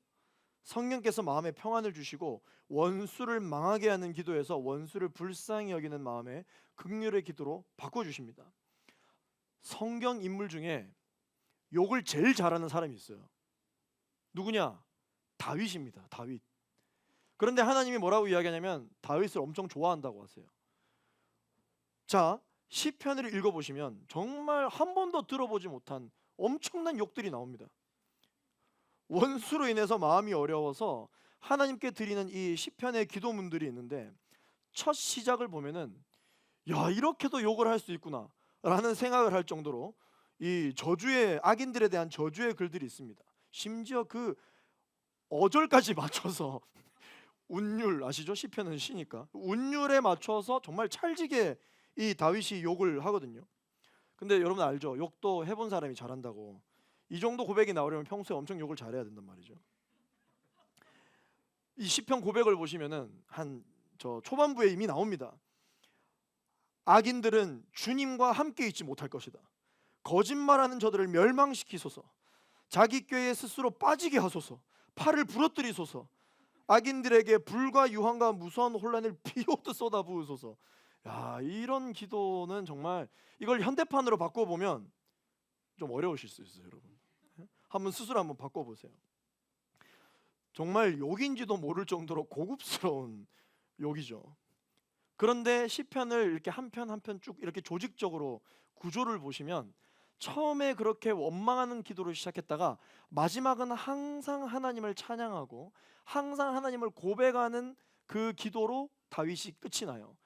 성령께서 마음에 평안을 주시고 원수를 망하게 하는 기도에서 원수를 불쌍히 여기는 마음에 긍휼의 기도로 바꿔주십니다. 성경 인물 중에 욕을 제일 잘하는 사람이 있어요. 누구냐? 다윗입니다. 다윗. 그런데 하나님이 뭐라고 이야기하냐면 다윗을 엄청 좋아한다고 하세요. 자, 시편을 읽어보시면 정말 한 번도 들어보지 못한 엄청난 욕들이 나옵니다. 원수로 인해서 마음이 어려워서 하나님께 드리는 이 시편의 기도문들이 있는데 첫 시작을 보면은 야 이렇게도 욕을 할 수 있구나 라는 생각을 할 정도로 이 저주의 악인들에 대한 저주의 글들이 있습니다. 심지어 그 어절까지 맞춰서 운율 아시죠? 시편은 시니까 운율에 맞춰서 정말 찰지게 이 다윗이 욕을 하거든요. 근데 여러분 알죠? 욕도 해본 사람이 잘한다고. 이 정도 고백이 나오려면 평소에 엄청 욕을 잘해야 된단 말이죠. 이 시편 고백을 보시면은 한 초반부에 이미 나옵니다. 악인들은 주님과 함께 있지 못할 것이다. 거짓말하는 저들을 멸망시키소서. 자기 꾀에 스스로 빠지게 하소서. 팔을 부러뜨리소서. 악인들에게 불과 유황과 무서운 혼란을 비오듯 쏟아부으소서. 야, 이런 기도는 정말 이걸 현대판으로 바꿔보면 좀 어려우실 수 있어요, 여러분. 한번 스스로 한번 바꿔보세요. 정말 욕인지도 모를 정도로 고급스러운 욕이죠. 그런데 시편을 이렇게 한 편 한 편 쭉 이렇게 조직적으로 구조를 보시면 처음에 그렇게 원망하는 기도로 시작했다가 마지막은 항상 하나님을 찬양하고 항상 하나님을 고백하는 그 기도로 다윗이 끝이 나요.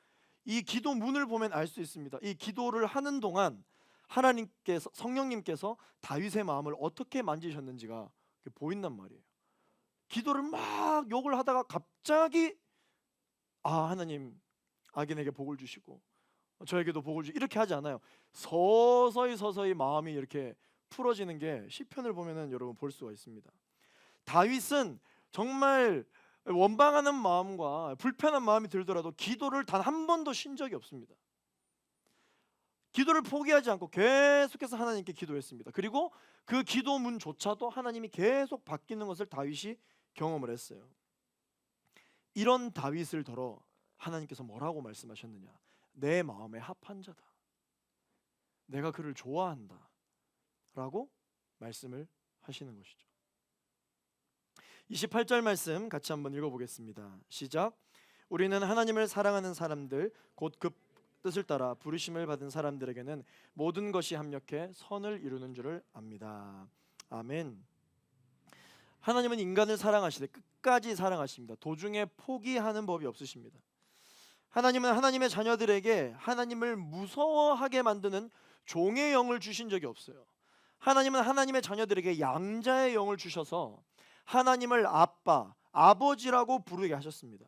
이 기도문을 보면 알 수 있습니다. 이 기도를 하는 동안 하나님께서, 성령님께서 다윗의 마음을 어떻게 만지셨는지가 보인단 말이에요. 기도를 막 욕을 하다가 갑자기 하나님 악인에게 복을 주시고 저에게도 복을 주시고 이렇게 하지 않아요. 서서히 마음이 이렇게 풀어지는 게 시편을 보면은 여러분 볼 수가 있습니다. 다윗은 정말 원망하는 마음과 불편한 마음이 들더라도 기도를 단 한 번도 쉰 적이 없습니다. 기도를 포기하지 않고 계속해서 하나님께 기도했습니다. 그리고 그 기도문조차도 하나님이 계속 바뀌는 것을 다윗이 경험을 했어요. 이런 다윗을 더러 하나님께서 뭐라고 말씀하셨느냐? 내 마음에 합한 자다. 내가 그를 좋아한다. 라고 말씀을 하시는 것이죠. 28절 말씀 같이 한번 읽어보겠습니다. 시작. 우리는 하나님을 사랑하는 사람들 곧 그 뜻을 따라 부르심을 받은 사람들에게는 모든 것이 합력해 선을 이루는 줄을 압니다. 아멘. 하나님은 인간을 사랑하시되 끝까지 사랑하십니다. 도중에 포기하는 법이 없으십니다. 하나님은 하나님의 자녀들에게 하나님을 무서워하게 만드는 종의 영을 주신 적이 없어요. 하나님은 하나님의 자녀들에게 양자의 영을 주셔서 하나님을 아빠, 아버지라고 부르게 하셨습니다.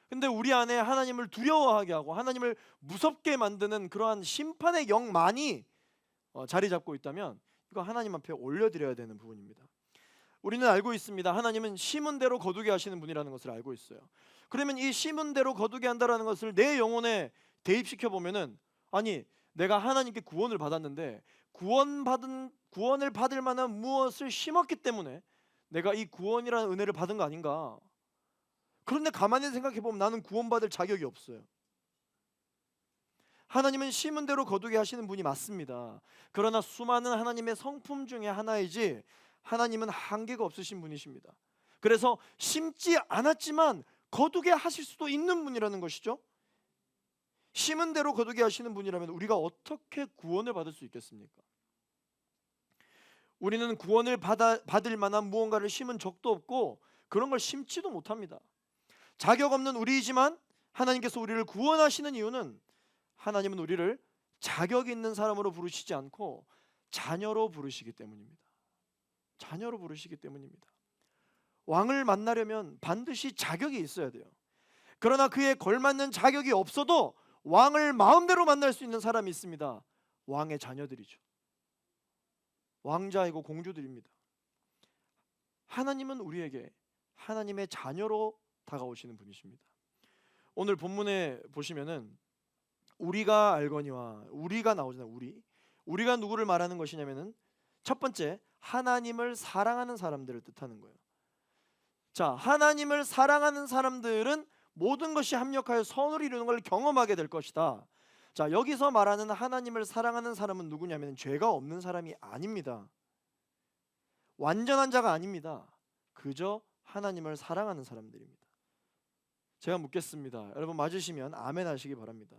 근데 우리 안에 하나님을 두려워하게 하고 하나님을 무섭게 만드는 그러한 심판의 영만이 자리 잡고 있다면 이거 하나님 앞에 올려드려야 되는 부분입니다. 우리는 알고 있습니다. 하나님은 심은 대로 거두게 하시는 분이라는 것을 알고 있어요. 그러면 이 심은 대로 거두게 한다라는 것을 내 영혼에 대입시켜 보면은 아니 내가 하나님께 구원을 받았는데 구원을 받을 만한 무엇을 심었기 때문에 내가 이 구원이라는 은혜를 받은 거 아닌가? 그런데 가만히 생각해 보면 나는 구원받을 자격이 없어요. 하나님은 심은 대로 거두게 하시는 분이 맞습니다. 그러나 수많은 하나님의 성품 중에 하나이지 하나님은 한계가 없으신 분이십니다. 그래서 심지 않았지만 거두게 하실 수도 있는 분이라는 것이죠. 심은 대로 거두게 하시는 분이라면 우리가 어떻게 구원을 받을 수 있겠습니까? 우리는 구원을 받을 만한 무언가를 심은 적도 없고 그런 걸 심지도 못합니다. 자격 없는 우리이지만 하나님께서 우리를 구원하시는 이유는 하나님은 우리를 자격 있는 사람으로 부르시지 않고 자녀로 부르시기 때문입니다. 자녀로 부르시기 때문입니다. 왕을 만나려면 반드시 자격이 있어야 돼요. 그러나 그에 걸맞는 자격이 없어도 왕을 마음대로 만날 수 있는 사람이 있습니다. 왕의 자녀들이죠. 왕자이고 공주들입니다. 하나님은 우리에게 하나님의 자녀로 다가오시는 분이십니다. 오늘 본문에 보시면은 우리가 알거니와 우리가 나오잖아요. 우리가 누구를 말하는 것이냐면은 첫 번째 하나님을 사랑하는 사람들을 뜻하는 거예요. 자, 하나님을 사랑하는 사람들은 모든 것이 합력하여 선을 이루는 걸 경험하게 될 것이다. 자, 여기서 말하는 하나님을 사랑하는 사람은 누구냐면 죄가 없는 사람이 아닙니다. 완전한 자가 아닙니다. 그저 하나님을 사랑하는 사람들입니다. 제가 묻겠습니다. 여러분 맞으시면 아멘 하시기 바랍니다.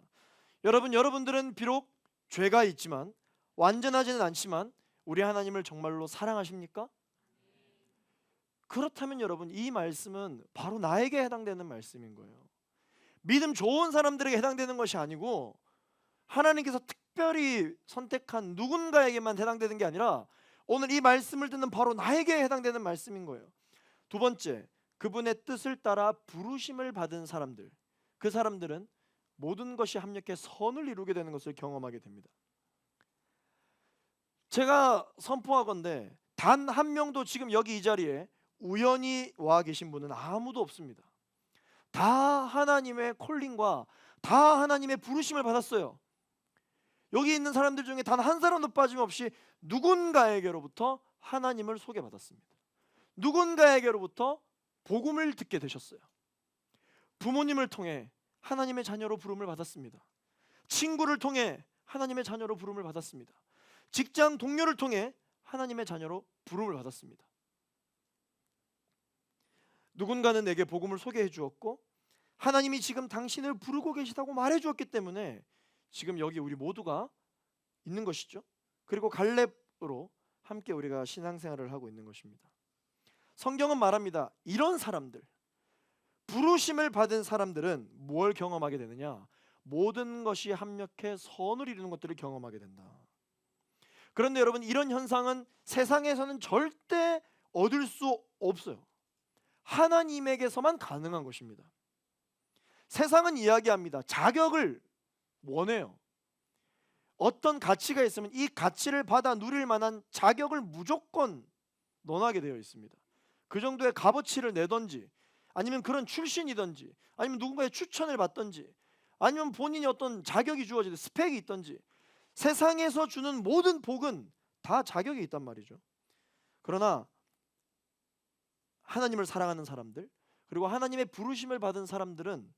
여러분들은 비록 죄가 있지만 완전하지는 않지만 우리 하나님을 정말로 사랑하십니까? 그렇다면 여러분 이 말씀은 바로 나에게 해당되는 말씀인 거예요. 믿음 좋은 사람들에게 해당되는 것이 아니고 하나님께서 특별히 선택한 누군가에게만 해당되는 게 아니라 오늘 이 말씀을 듣는 바로 나에게 해당되는 말씀인 거예요. 두 번째, 그분의 뜻을 따라 부르심을 받은 사람들, 그 사람들은 모든 것이 합력해 선을 이루게 되는 것을 경험하게 됩니다. 제가 선포하건대 단 한 명도 지금 여기 이 자리에 우연히 와 계신 분은 아무도 없습니다. 다 하나님의 콜링과 다 하나님의 부르심을 받았어요. 여기 있는 사람들 중에 단 한 사람도 빠짐없이 누군가에게로부터 하나님을 소개받았습니다. 누군가에게로부터 복음을 듣게 되셨어요. 부모님을 통해 하나님의 자녀로 부름을 받았습니다. 친구를 통해 하나님의 자녀로 부름을 받았습니다. 직장 동료를 통해 하나님의 자녀로 부름을 받았습니다. 누군가는 내게 복음을 소개해 주었고 하나님이 지금 당신을 부르고 계시다고 말해 주었기 때문에 지금 여기 우리 모두가 있는 것이죠. 그리고 갈렙으로 함께 우리가 신앙생활을 하고 있는 것입니다. 성경은 말합니다. 이런 사람들, 부르심을 받은 사람들은 뭘 경험하게 되느냐? 모든 것이 합력해 선을 이루는 것들을 경험하게 된다. 그런데 여러분, 이런 현상은 세상에서는 절대 얻을 수 없어요. 하나님에게서만 가능한 것입니다. 세상은 이야기합니다. 자격을 원해요. 어떤 가치가 있으면 이 가치를 받아 누릴 만한 자격을 무조건 논하게 되어 있습니다. 그 정도의 값어치를 내던지, 아니면 그런 출신이든지, 아니면 누군가의 추천을 받든지, 아니면 본인이 어떤 자격이 주어지든 스펙이 있든지, 세상에서 주는 모든 복은 다 자격이 있단 말이죠. 그러나 하나님을 사랑하는 사람들, 그리고 하나님의 부르심을 받은 사람들은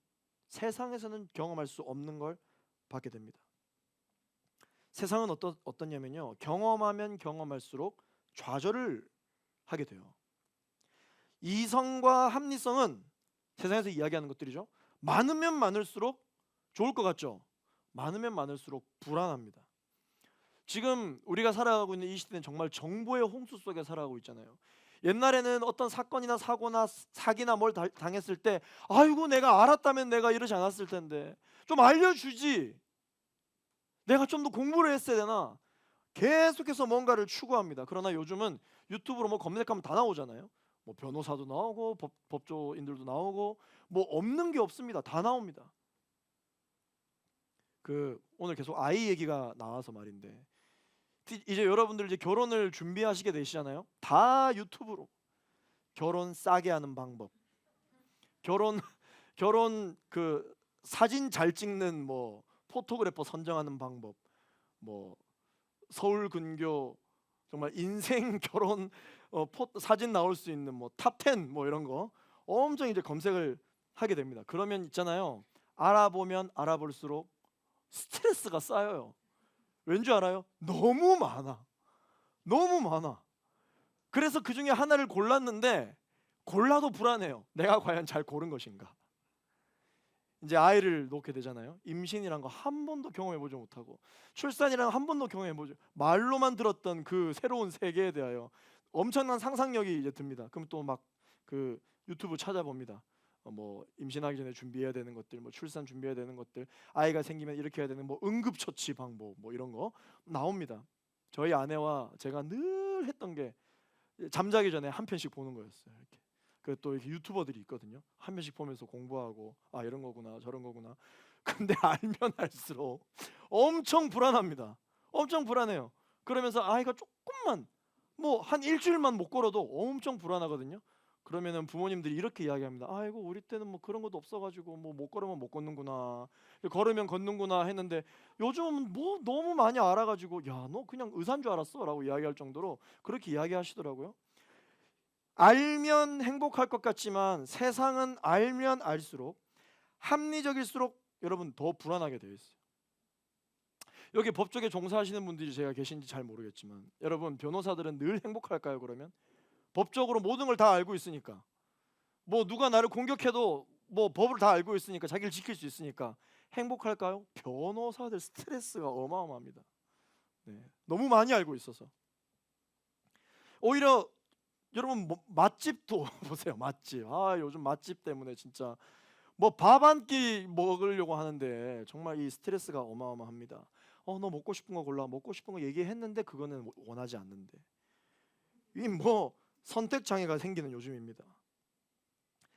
세상에서는 경험할 수 없는 걸 받게 됩니다. 세상은 어떠냐면요, 경험하면 경험할수록 좌절을 하게 돼요. 이성과 합리성은 세상에서 이야기하는 것들이죠. 많으면 많을수록 좋을 것 같죠? 많으면 많을수록 불안합니다. 지금 우리가 살아가고 있는 이 시대는 정말 정보의 홍수 속에 살아가고 있잖아요. 옛날에는 어떤 사건이나 사고나 사기나 뭘 당했을 때 아이고 내가 알았다면 내가 이러지 않았을 텐데 좀 알려주지, 내가 좀 더 공부를 했어야 되나, 계속해서 뭔가를 추구합니다. 그러나 요즘은 유튜브로 뭐 검색하면 다 나오잖아요. 뭐 변호사도 나오고 법조인들도 나오고 뭐 없는 게 없습니다. 다 나옵니다. 오늘 계속 아이 얘기가 나와서 말인데, 이제 여러분들 이제 결혼을 준비하시게 되시잖아요. 다 유튜브로 결혼 싸게 하는 방법, 결혼 사진 잘 찍는 뭐 포토그래퍼 선정하는 방법, 뭐 서울 근교 정말 인생 결혼 사진 나올 수 있는 뭐 탑10 뭐 이런 거 엄청 이제 검색을 하게 됩니다. 그러면 있잖아요, 알아보면 알아볼수록 스트레스가 쌓여요. 왠지 알아요? 너무 많아. 너무 많아. 그래서 그 중에 하나를 골랐는데 골라도 불안해요. 내가 과연 잘 고른 것인가? 이제 아이를 놓게 되잖아요. 임신이란 거 한 번도 경험해보지 못하고, 출산이란 거 한 번도 경험해보지, 말로만 들었던 그 새로운 세계에 대하여 엄청난 상상력이 이제 듭니다. 그럼 또 막 유튜브 찾아봅니다. 뭐 임신하기 전에 준비해야 되는 것들, 뭐 출산 준비해야 되는 것들, 아이가 생기면 이렇게 해야 되는 뭐 응급처치 방법, 뭐 이런 거 나옵니다. 저희 아내와 제가 늘 했던 게 잠자기 전에 한 편씩 보는 거였어요. 이렇게. 또 이렇게 유튜버들이 있거든요. 한 편씩 보면서 공부하고, 아 이런 거구나 저런 거구나. 근데 알면 알수록 엄청 불안합니다. 엄청 불안해요. 그러면서 아이가 조금만 뭐 한 일주일만 못 걸어도 엄청 불안하거든요. 그러면은 부모님들이 이렇게 이야기합니다. 아이고 우리 때는 뭐 그런 것도 없어가지고 뭐 못 걸으면 못 걷는구나, 걸으면 걷는구나 했는데 요즘은 뭐 너무 많이 알아가지고 야 너 그냥 의사인 줄 알았어 라고 이야기할 정도로 그렇게 이야기하시더라고요. 알면 행복할 것 같지만 세상은 알면 알수록, 합리적일수록 여러분 더 불안하게 되어 있어요. 여기 법조계 종사하시는 분들이 제가 계신지 잘 모르겠지만 여러분, 변호사들은 늘 행복할까요? 그러면 법적으로 모든 걸 다 알고 있으니까, 뭐 누가 나를 공격해도 뭐 법을 다 알고 있으니까, 자기를 지킬 수 있으니까 행복할까요? 변호사들 스트레스가 어마어마합니다. 네, 너무 많이 알고 있어서. 오히려 여러분 맛집도 보세요. 맛집, 요즘 맛집 때문에 진짜 뭐 밥 한 끼 먹으려고 하는데 정말 이 스트레스가 어마어마합니다. 너 먹고 싶은 거 골라, 먹고 싶은 거 얘기했는데 그거는 원하지 않는데, 이 뭐 선택 장애가 생기는 요즘입니다.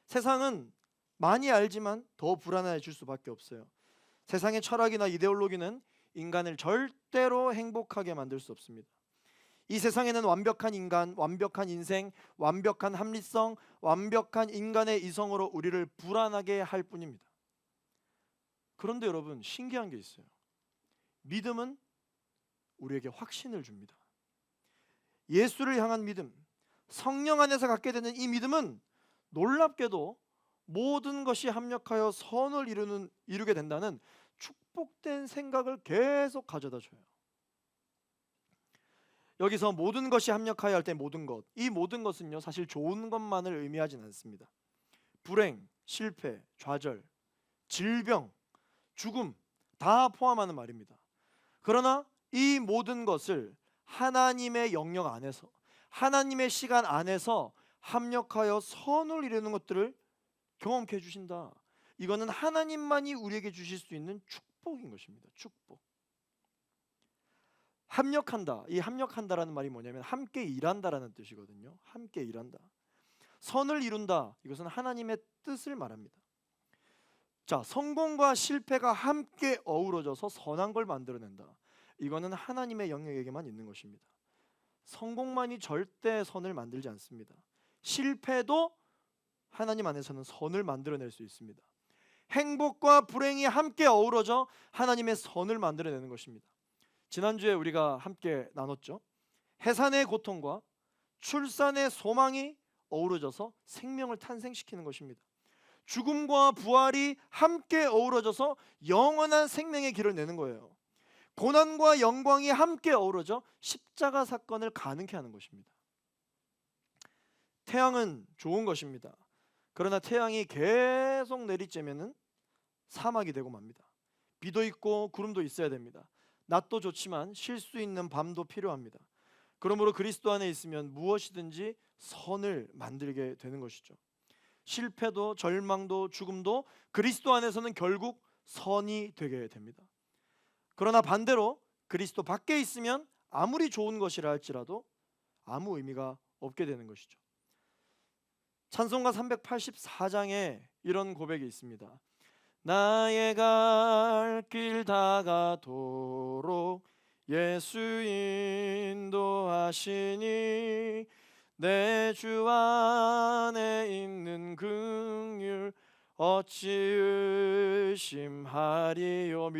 세상은 많이 알지만 더 불안해질 수밖에 없어요. 세상의 철학이나 이데올로기는 인간을 절대로 행복하게 만들 수 없습니다. 이 세상에는 완벽한 인간, 완벽한 인생, 완벽한 합리성, 완벽한 인간의 이성으로 우리를 불안하게 할 뿐입니다. 그런데 여러분, 신기한 게 있어요. 믿음은 우리에게 확신을 줍니다. 예수를 향한 믿음, 성령 안에서 갖게 되는 이 믿음은 놀랍게도 모든 것이 합력하여 선을 이루게 된다는 축복된 생각을 계속 가져다 줘요. 여기서 모든 것이 합력하여 할 때 모든 것, 이 모든 것은요 사실 좋은 것만을 의미하진 않습니다. 불행, 실패, 좌절, 질병, 죽음 다 포함하는 말입니다. 그러나 이 모든 것을 하나님의 영역 안에서, 하나님의 시간 안에서 합력하여 선을 이루는 것들을 경험케 해주신다. 이거는 하나님만이 우리에게 주실 수 있는 축복인 것입니다. 축복. 합력한다. 이 합력한다라는 말이 뭐냐면 함께 일한다라는 뜻이거든요. 함께 일한다. 선을 이룬다. 이것은 하나님의 뜻을 말합니다. 자, 성공과 실패가 함께 어우러져서 선한 걸 만들어낸다. 이거는 하나님의 영역에게만 있는 것입니다. 성공만이 절대 선을 만들지 않습니다. 실패도 하나님 안에서는 선을 만들어낼 수 있습니다. 행복과 불행이 함께 어우러져 하나님의 선을 만들어내는 것입니다. 지난주에 우리가 함께 나눴죠. 해산의 고통과 출산의 소망이 어우러져서 생명을 탄생시키는 것입니다. 죽음과 부활이 함께 어우러져서 영원한 생명의 길을 내는 거예요. 고난과 영광이 함께 어우러져 십자가 사건을 가능케 하는 것입니다. 태양은 좋은 것입니다. 그러나 태양이 계속 내리쬐면은 사막이 되고 맙니다. 비도 있고 구름도 있어야 됩니다. 낮도 좋지만 쉴 수 있는 밤도 필요합니다. 그러므로 그리스도 안에 있으면 무엇이든지 선을 만들게 되는 것이죠. 실패도 절망도 죽음도 그리스도 안에서는 결국 선이 되게 됩니다. 그러나 반대로 그리스도 밖에 있으면 아무리 좋은 것이라 할지라도 아무 의미가 없게 되는 것이죠. 찬송가 384장에 이런 고백이 있습니다. 나의 갈 길 다가도록 예수 인도하시니 내 주 안에 있는 긍휼 어찌 의심하리요.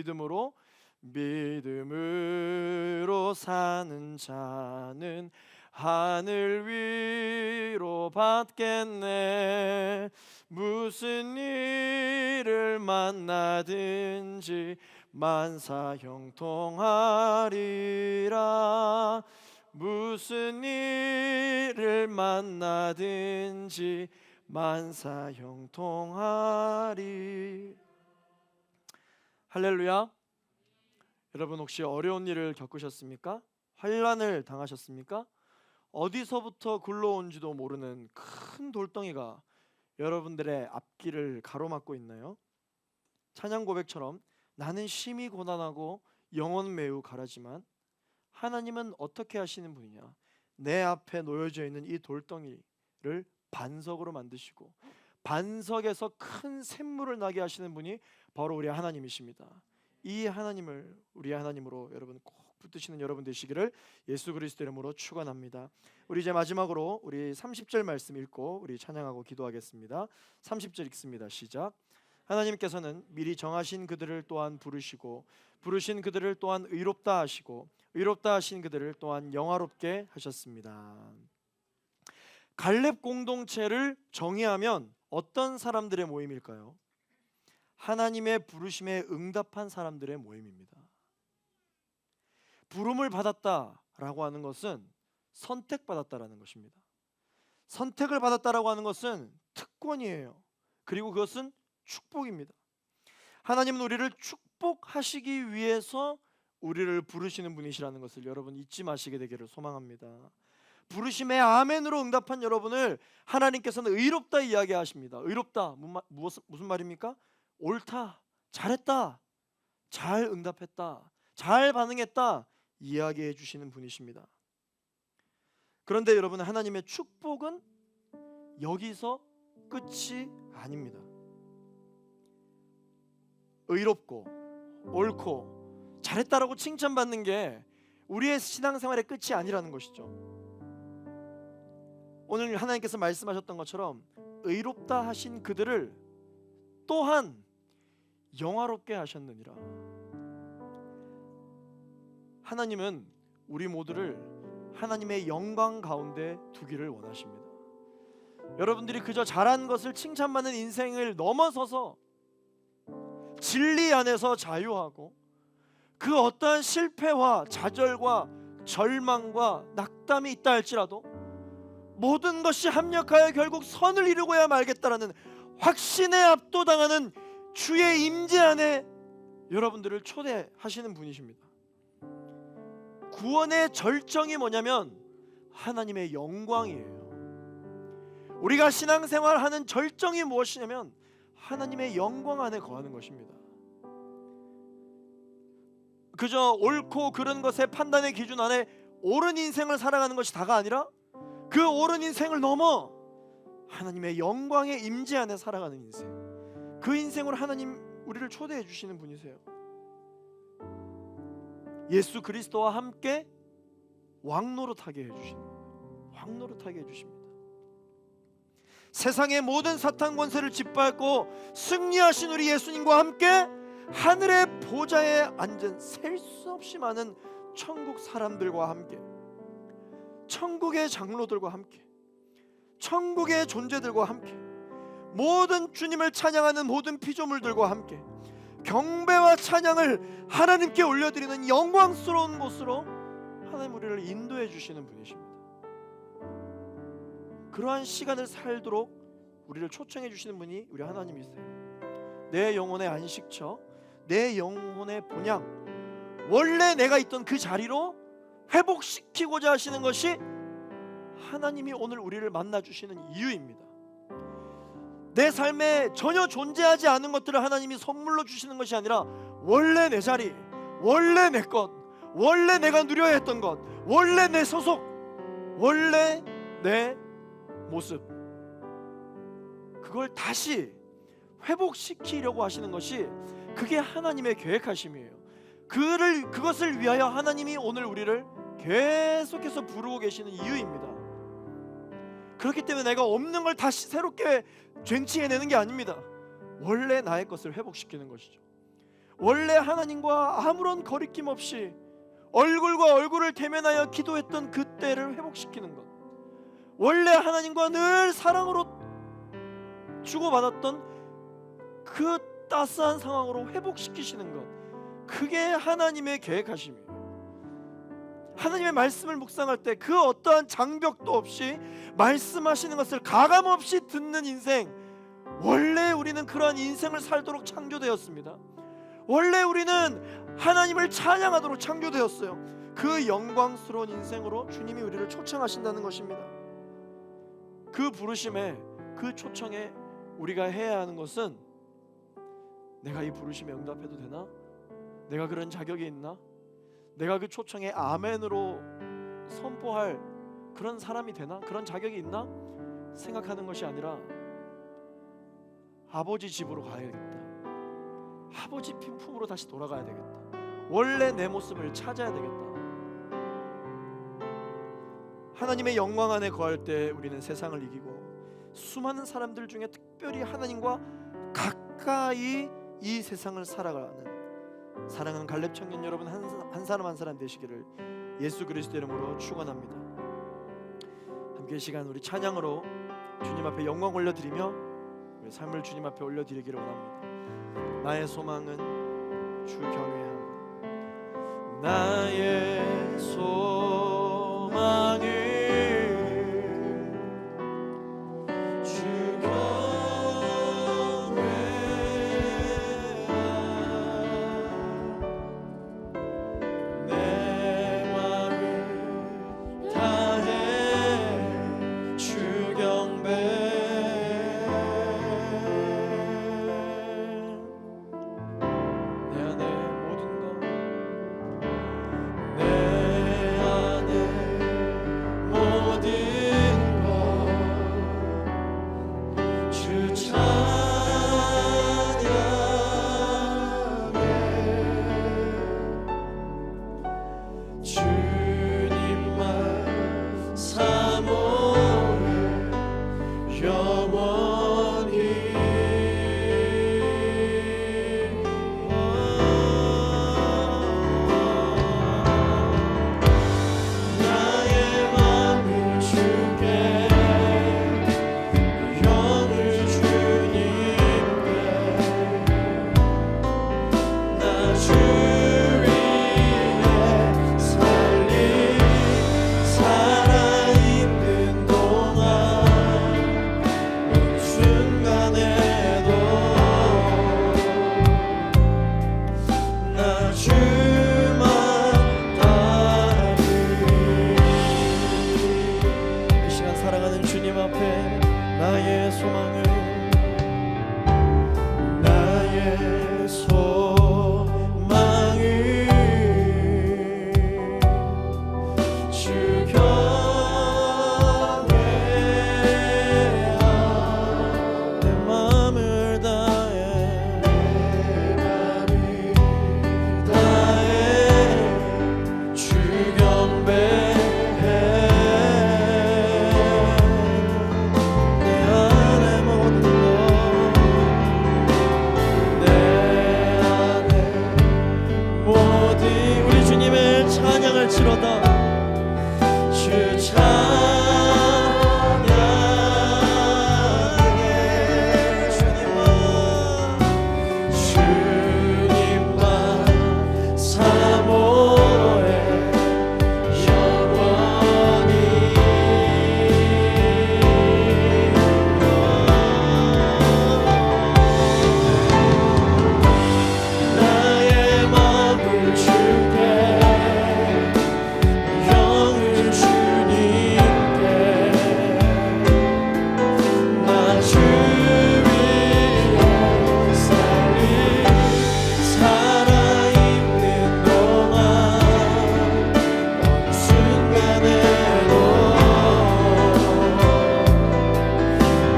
믿음으로 사는 자는 하늘 위로 받겠네. 무슨 일을 만나든지 만사 형통하리라. 무슨 일을 만나든지 만사 형통하리. 할렐루야. 여러분 혹시 어려운 일을 겪으셨습니까? 환난을 당하셨습니까? 어디서부터 굴러온지도 모르는 큰 돌덩이가 여러분들의 앞길을 가로막고 있나요? 찬양 고백처럼 나는 심히 고난하고 영혼 매우 가라지만 하나님은 어떻게 하시는 분이냐? 내 앞에 놓여져 있는 이 돌덩이를 반석으로 만드시고 반석에서 큰 샘물을 나게 하시는 분이 바로 우리 하나님이십니다. 이 하나님을 우리의 하나님으로 여러분 꼭 붙드시는 여러분 되시기를 예수 그리스도 이름으로 축원합니다. 우리 이제 마지막으로 우리 30절 말씀 읽고 우리 찬양하고 기도하겠습니다. 30절 읽습니다. 시작. 하나님께서는 미리 정하신 그들을 또한 부르시고 부르신 그들을 또한 의롭다 하시고 의롭다 하신 그들을 또한 영화롭게 하셨습니다. 갈렙 공동체를 정의하면 어떤 사람들의 모임일까요? 하나님의 부르심에 응답한 사람들의 모임입니다. 부름을 받았다라고 하는 것은 선택받았다라는 것입니다. 선택을 받았다라고 하는 것은 특권이에요. 그리고 그것은 축복입니다. 하나님은 우리를 축복하시기 위해서 우리를 부르시는 분이시라는 것을 여러분 잊지 마시게 되기를 소망합니다. 부르심에 아멘으로 응답한 여러분을 하나님께서는 의롭다 이야기하십니다. 의롭다 무슨 말입니까? 옳다, 잘했다, 잘 응답했다, 잘 반응했다 이야기해 주시는 분이십니다. 그런데 여러분 하나님의 축복은 여기서 끝이 아닙니다. 의롭고 옳고 잘했다라고 칭찬받는 게 우리의 신앙생활의 끝이 아니라는 것이죠. 오늘 하나님께서 말씀하셨던 것처럼 의롭다 하신 그들을 또한 영화롭게 하셨느니라. 하나님은 우리 모두를 하나님의 영광 가운데 두기를 원하십니다. 여러분들이 그저 잘한 것을 칭찬받는 인생을 넘어서서 진리 안에서 자유하고 그 어떠한 실패와 좌절과 절망과 낙담이 있다 할지라도 모든 것이 합력하여 결국 선을 이루고야 말겠다라는 확신에 압도당하는 주의 임재 안에 여러분들을 초대하시는 분이십니다. 구원의 절정이 뭐냐면 하나님의 영광이에요. 우리가 신앙생활하는 절정이 무엇이냐면 하나님의 영광 안에 거하는 것입니다. 그저 옳고 그른 것의 판단의 기준 안에 옳은 인생을 살아가는 것이 다가 아니라 그 옳은 인생을 넘어 하나님의 영광의 임재 안에 살아가는 인생, 그 인생으로 하나님 우리를 초대해 주시는 분이세요. 예수 그리스도와 함께 왕노릇하게 해주십니다. 왕노릇하게 해주십니다. 세상의 모든 사탄 권세를 짓밟고 승리하신 우리 예수님과 함께 하늘의 보좌에 앉은 셀 수 없이 많은 천국 사람들과 함께, 천국의 장로들과 함께, 천국의 존재들과 함께, 모든 주님을 찬양하는 모든 피조물들과 함께 경배와 찬양을 하나님께 올려드리는 영광스러운 곳으로 하나님 우리를 인도해 주시는 분이십니다. 그러한 시간을 살도록 우리를 초청해 주시는 분이 우리 하나님이세요. 내 영혼의 안식처, 내 영혼의 본향, 원래 내가 있던 그 자리로 회복시키고자 하시는 것이 하나님이 오늘 우리를 만나주시는 이유입니다. 내 삶에 전혀 존재하지 않은 것들을 하나님이 선물로 주시는 것이 아니라 원래 내 자리, 원래 내 것, 원래 내가 누려야 했던 것, 원래 내 소속, 원래 내 모습, 그걸 다시 회복시키려고 하시는 것이 그게 하나님의 계획하심이에요. 그것을 위하여 하나님이 오늘 우리를 계속해서 부르고 계시는 이유입니다. 그렇기 때문에 내가 없는 걸 다시 새롭게 쟁취해내는 게 아닙니다. 원래 나의 것을 회복시키는 것이죠. 원래 하나님과 아무런 거리낌 없이 얼굴과 얼굴을 대면하여 기도했던 그때를 회복시키는 것, 원래 하나님과 늘 사랑으로 주고받았던 그 따스한 상황으로 회복시키시는 것, 그게 하나님의 계획하심이에요. 하나님의 말씀을 묵상할 때 그 어떠한 장벽도 없이 말씀하시는 것을 가감없이 듣는 인생, 원래 우리는 그러한 인생을 살도록 창조되었습니다. 원래 우리는 하나님을 찬양하도록 창조되었어요. 그 영광스러운 인생으로 주님이 우리를 초청하신다는 것입니다. 그 부르심에, 그 초청에 우리가 해야 하는 것은 내가 이 부르심에 응답해도 되나? 내가 그런 자격이 있나? 내가 그 초청에 아멘으로 선포할 그런 사람이 되나? 그런 자격이 있나? 생각하는 것이 아니라 아버지 집으로 가야겠다, 아버지 품으로 다시 돌아가야 되겠다, 원래 내 모습을 찾아야 되겠다. 하나님의 영광 안에 거할 때 우리는 세상을 이기고 수많은 사람들 중에 특별히 하나님과 가까이 이 세상을 살아가는 사랑하는 갈렙 청년 여러분 한 사람 한 사람 되시기를 예수 그리스도 이름으로 축원합니다. 함께 이 시간 우리 찬양으로 주님 앞에 영광 올려드리며 우리 삶을 주님 앞에 올려드리기를 원합니다. 나의 소망은 주 경외함, 나의 소망은 찬양할지어다. 주 찬양해. 주님만 사모해 영원히. 나의 마음을 주께 영을 주님께 나 주 위에 살리 살아있는 동안 어느 순간에도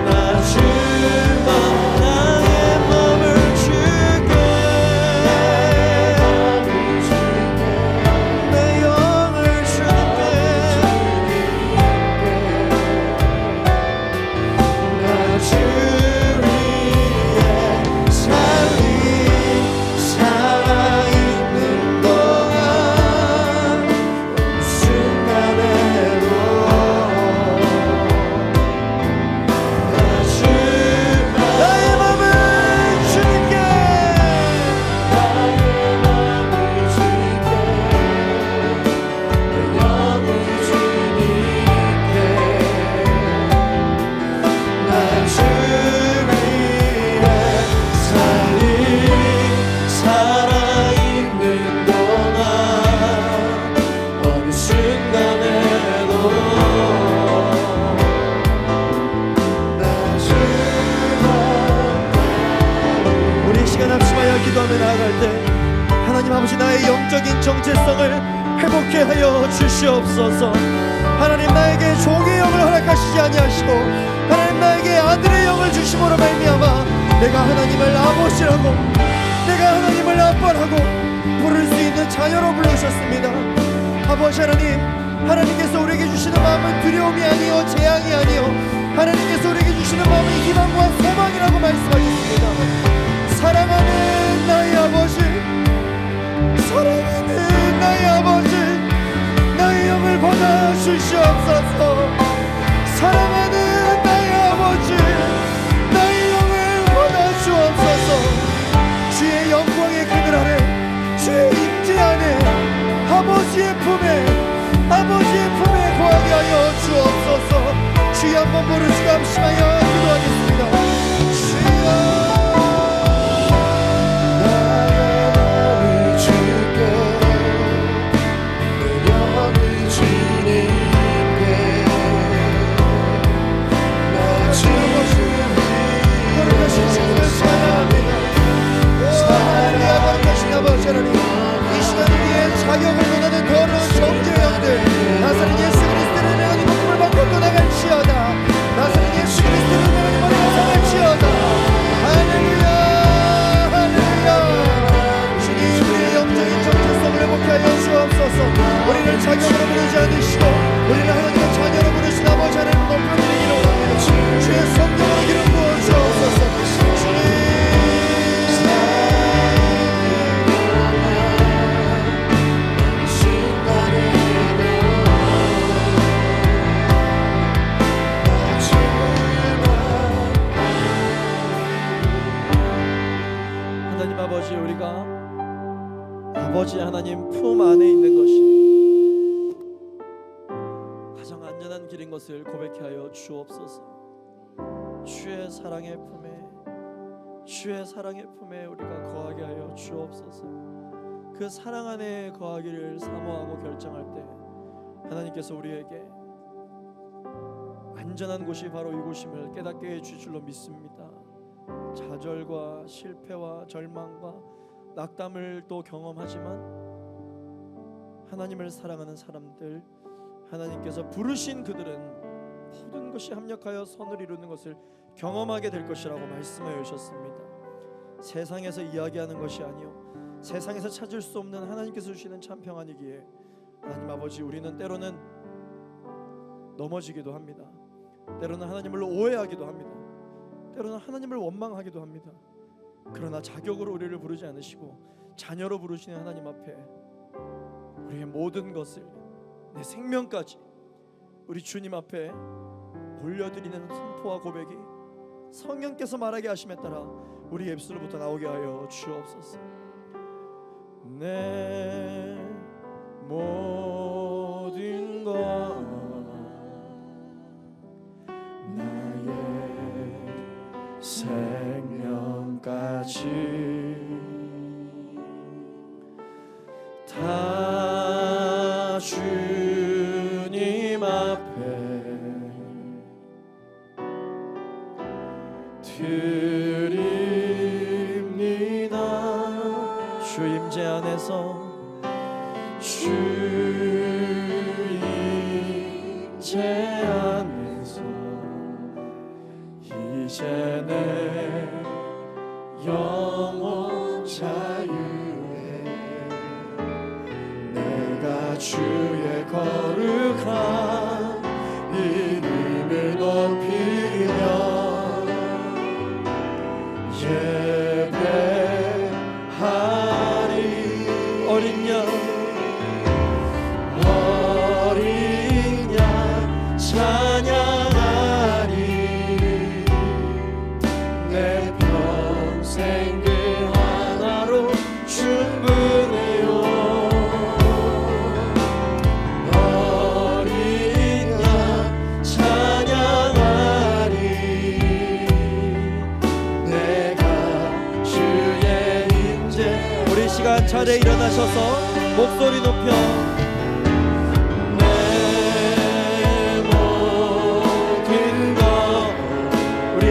나 주만 나의 마음을 주께 내 영을 주님께 나 주 위에 살리 살아있는 동안 어느 순간에도 나 주 나의 마음을 주님께 나의 마음을 주님께 내 영을 주님께 나 주 위에 살리 살아있는 동안 어느 순간에도 나 주만. 우리 이 시간 합심하여 기도하며 나아갈 때 하나님 아버지 나의 영적인 정체성을 회복케 하여 주시옵소서. 하나님 나에게 종의 영을 허락하시지 아니하시고 하나님 나에게 아들의 영을 주심으로 말미암아 내가 하나님을 아버지라고 내가 하나님을 아빠라고 부를 수 있는 자녀로 부르셨습니다. 아버지 하나님, 하나님께서 우리에게 주시는 마음은 두려움이 아니요 재앙이 아니요 하나님께서 우리에게 주시는 마음은 희망과 소망이라고 말씀하셨습니다. 사랑하는 나의 아버지, 사랑하는 나의 아버지, 나의 영을 받아 주시옵소서. 사랑하는 나의 아버지, 나의 영을 받아 주옵소서. 주의 영광의 그늘 아래, 주의 임재 안에 아버지의 품에 거하게 하여 주옵소서. 주여 한번 부르시고 합심하여 기도하겠습니다. 주여 아버지 하나님, 이 시간 우리의 자격을 논하는 더러운 정죄의 영들 나사렛 예수 그리스도를 하나님 복음을 받고 떠나갈지어다. 나사렛 예수 그리스도를 하나님 받고 떠나갈지어다. 할렐루야 할렐루야. 주님 우리의 영적인 정체성을 회복케 하여 주옵소서. 우리를 자격으로 부르지 않으시고 우리를 하나님의 자녀로 부르신 아버지 하나님 높여드리기를 원합니다. 주의 성령으로 기름 부어 주옵소서. 아버지, 우리가 아버지 하나님 품 안에 있는 것이 가장 안전한 길인 것을 고백해 하여 주옵소서. 주의 사랑의 품에 우리가 거하게 하여 주옵소서. 그 사랑 안에 거하기를 사모하고 결정할 때 하나님께서 우리에게 안전한 곳이 바로 이곳임을 깨닫게 해주실 줄로 믿습니다. 좌절과 실패와 절망과 낙담을 또 경험하지만 하나님을 사랑하는 사람들, 하나님께서 부르신 그들은 모든 것이 합력하여 선을 이루는 것을 경험하게 될 것이라고 말씀하여 주셨습니다. 세상에서 이야기하는 것이 아니요 세상에서 찾을 수 없는 하나님께서 주시는 참 평안이기에 하나님 아버지, 우리는 때로는 넘어지기도 합니다. 때로는 하나님을 오해하기도 합니다. 때로는 하나님을 원망하기도 합니다. 그러나 자격으로 우리를 부르지 않으시고 자녀로 부르시는 하나님 앞에 우리의 모든 것을 내 생명까지 우리 주님 앞에 올려드리는 선포와 고백이 성령께서 말하게 하심에 따라 우리 입술로부터 나오게 하여 주옵소서. 내 모든 것 나의 생명까지 다 주님 앞에 드립니다. 주 임재 안에서 주 임재 안에서 이제 내 영혼 자유해 내가 주의 거룩한 이름을 높이며 예배하리. 어린 양 찬양하리. 내 평생 그 하나로 충분해요. 어린 양 찬양하리. 내가 주의 임재. 우리 시간 차례 일어나셔서 목소리 높여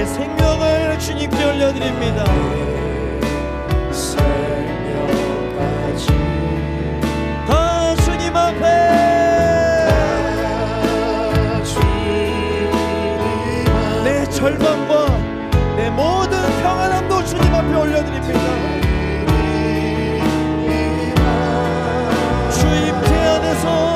생명을 주님께 올려드립니다. 생명까지 다 주님 앞에 내 절망과 내 모든 평안함도 주님 앞에 올려드립니다. 주 임재 안에서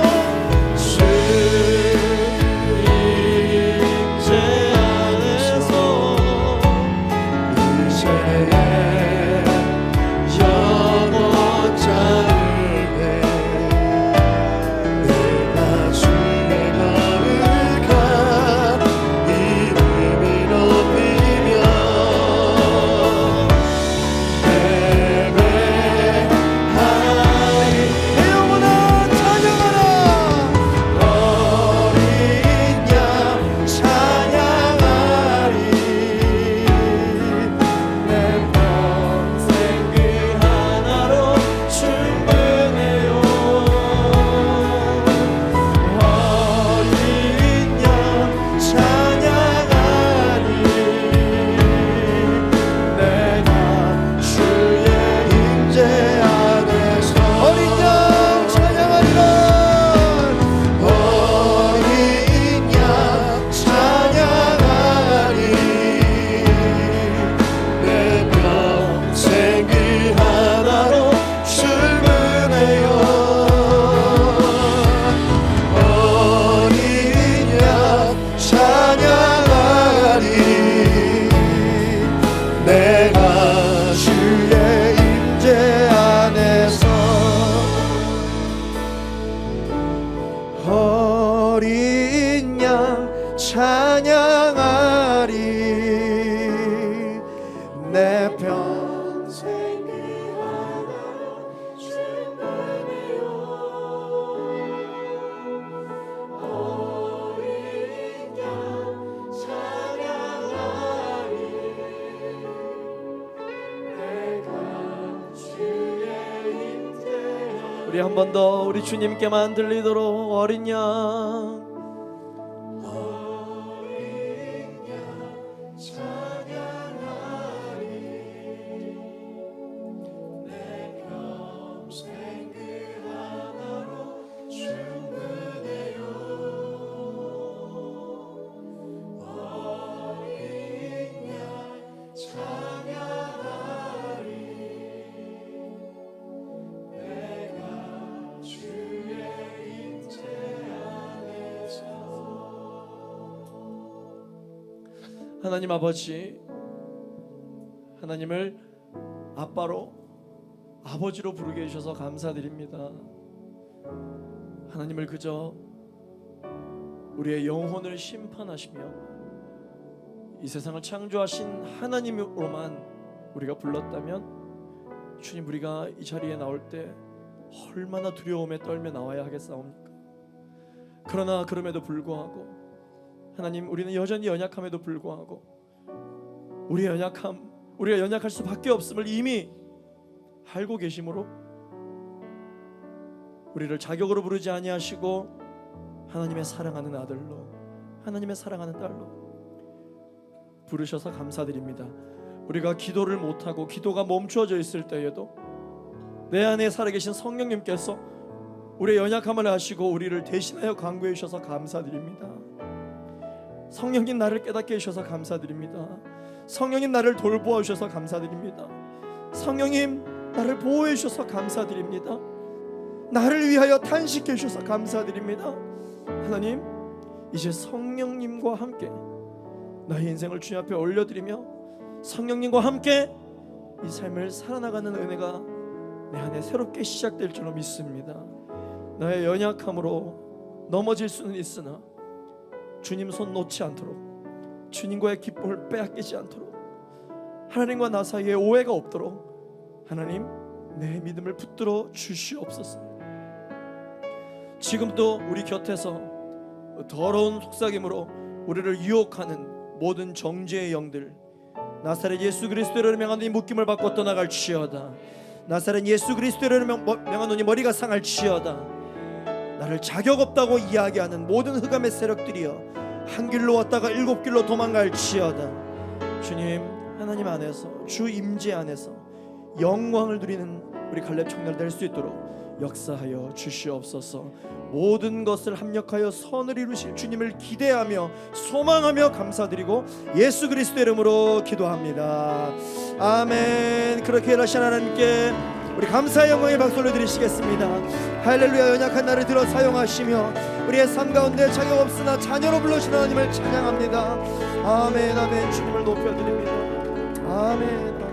어린 양 찬양하리. 내 평생 그 하나로 충분해요. 어린 양 찬양하리. 내가 주의 임재하리. 우리 한 번 더 우리 주님께만 들리도록 어린 양 하나님 아버지, 하나님을 아빠로 아버지로 부르게 해주셔서 감사드립니다. 하나님을 그저 우리의 영혼을 심판하시며 이 세상을 창조하신 하나님으로만 우리가 불렀다면 주님, 우리가 이 자리에 나올 때 얼마나 두려움에 떨며 나와야 하겠사옵니까? 그러나 그럼에도 불구하고 하나님, 우리는 여전히 연약함에도 불구하고 우리의 연약함, 우리가 연약할 수밖에 없음을 이미 알고 계심으로 우리를 자격으로 부르지 아니하시고 하나님의 사랑하는 아들로, 하나님의 사랑하는 딸로 부르셔서 감사드립니다. 우리가 기도를 못하고 기도가 멈추어져 있을 때에도 내 안에 살아계신 성령님께서 우리의 연약함을 아시고 우리를 대신하여 간구해 주셔서 감사드립니다. 성령님, 나를 깨닫게 해주셔서 감사드립니다. 성령님, 나를 돌보아 주셔서 감사드립니다. 성령님, 나를 보호해 주셔서 감사드립니다. 나를 위하여 탄식해 주셔서 감사드립니다. 하나님, 이제 성령님과 함께 나의 인생을 주님 앞에 올려드리며 성령님과 함께 이 삶을 살아나가는 은혜가 내 안에 새롭게 시작될 줄로 믿습니다. 나의 연약함으로 넘어질 수는 있으나 주님 손 놓지 않도록, 주님과의 기쁨을 빼앗기지 않도록, 하나님과 나 사이에 오해가 없도록 하나님, 내 믿음을 붙들어 주시옵소서. 지금도 우리 곁에서 더러운 속삭임으로 우리를 유혹하는 모든 정죄의 영들, 나사렛 예수 그리스도를 명하노니 묶임을 받고 떠나갈지어다. 나사렛 예수 그리스도를 명하노니 머리가 상할지어다. 나를 자격 없다고 이야기하는 모든 흑암의 세력들이여 한 길로 왔다가 일곱 길로 도망갈지어다. 주님, 하나님 안에서, 주 임재 안에서 영광을 누리는 우리 갈렙 청년 될 수 있도록 역사하여 주시옵소서. 모든 것을 합력하여 선을 이루실 주님을 기대하며 소망하며 감사드리고 예수 그리스도의 이름으로 기도합니다. 아멘. 그렇게 일하신 하나님께 우리 감사의 영광의 박수를 드리시겠습니다. 할렐루야. 연약한 나를 들어 사용하시며 우리의 삶 가운데 자격 없으나 자녀로 불러주신 하나님을 찬양합니다. 아멘. 아멘. 주님을 높여드립니다. 아멘.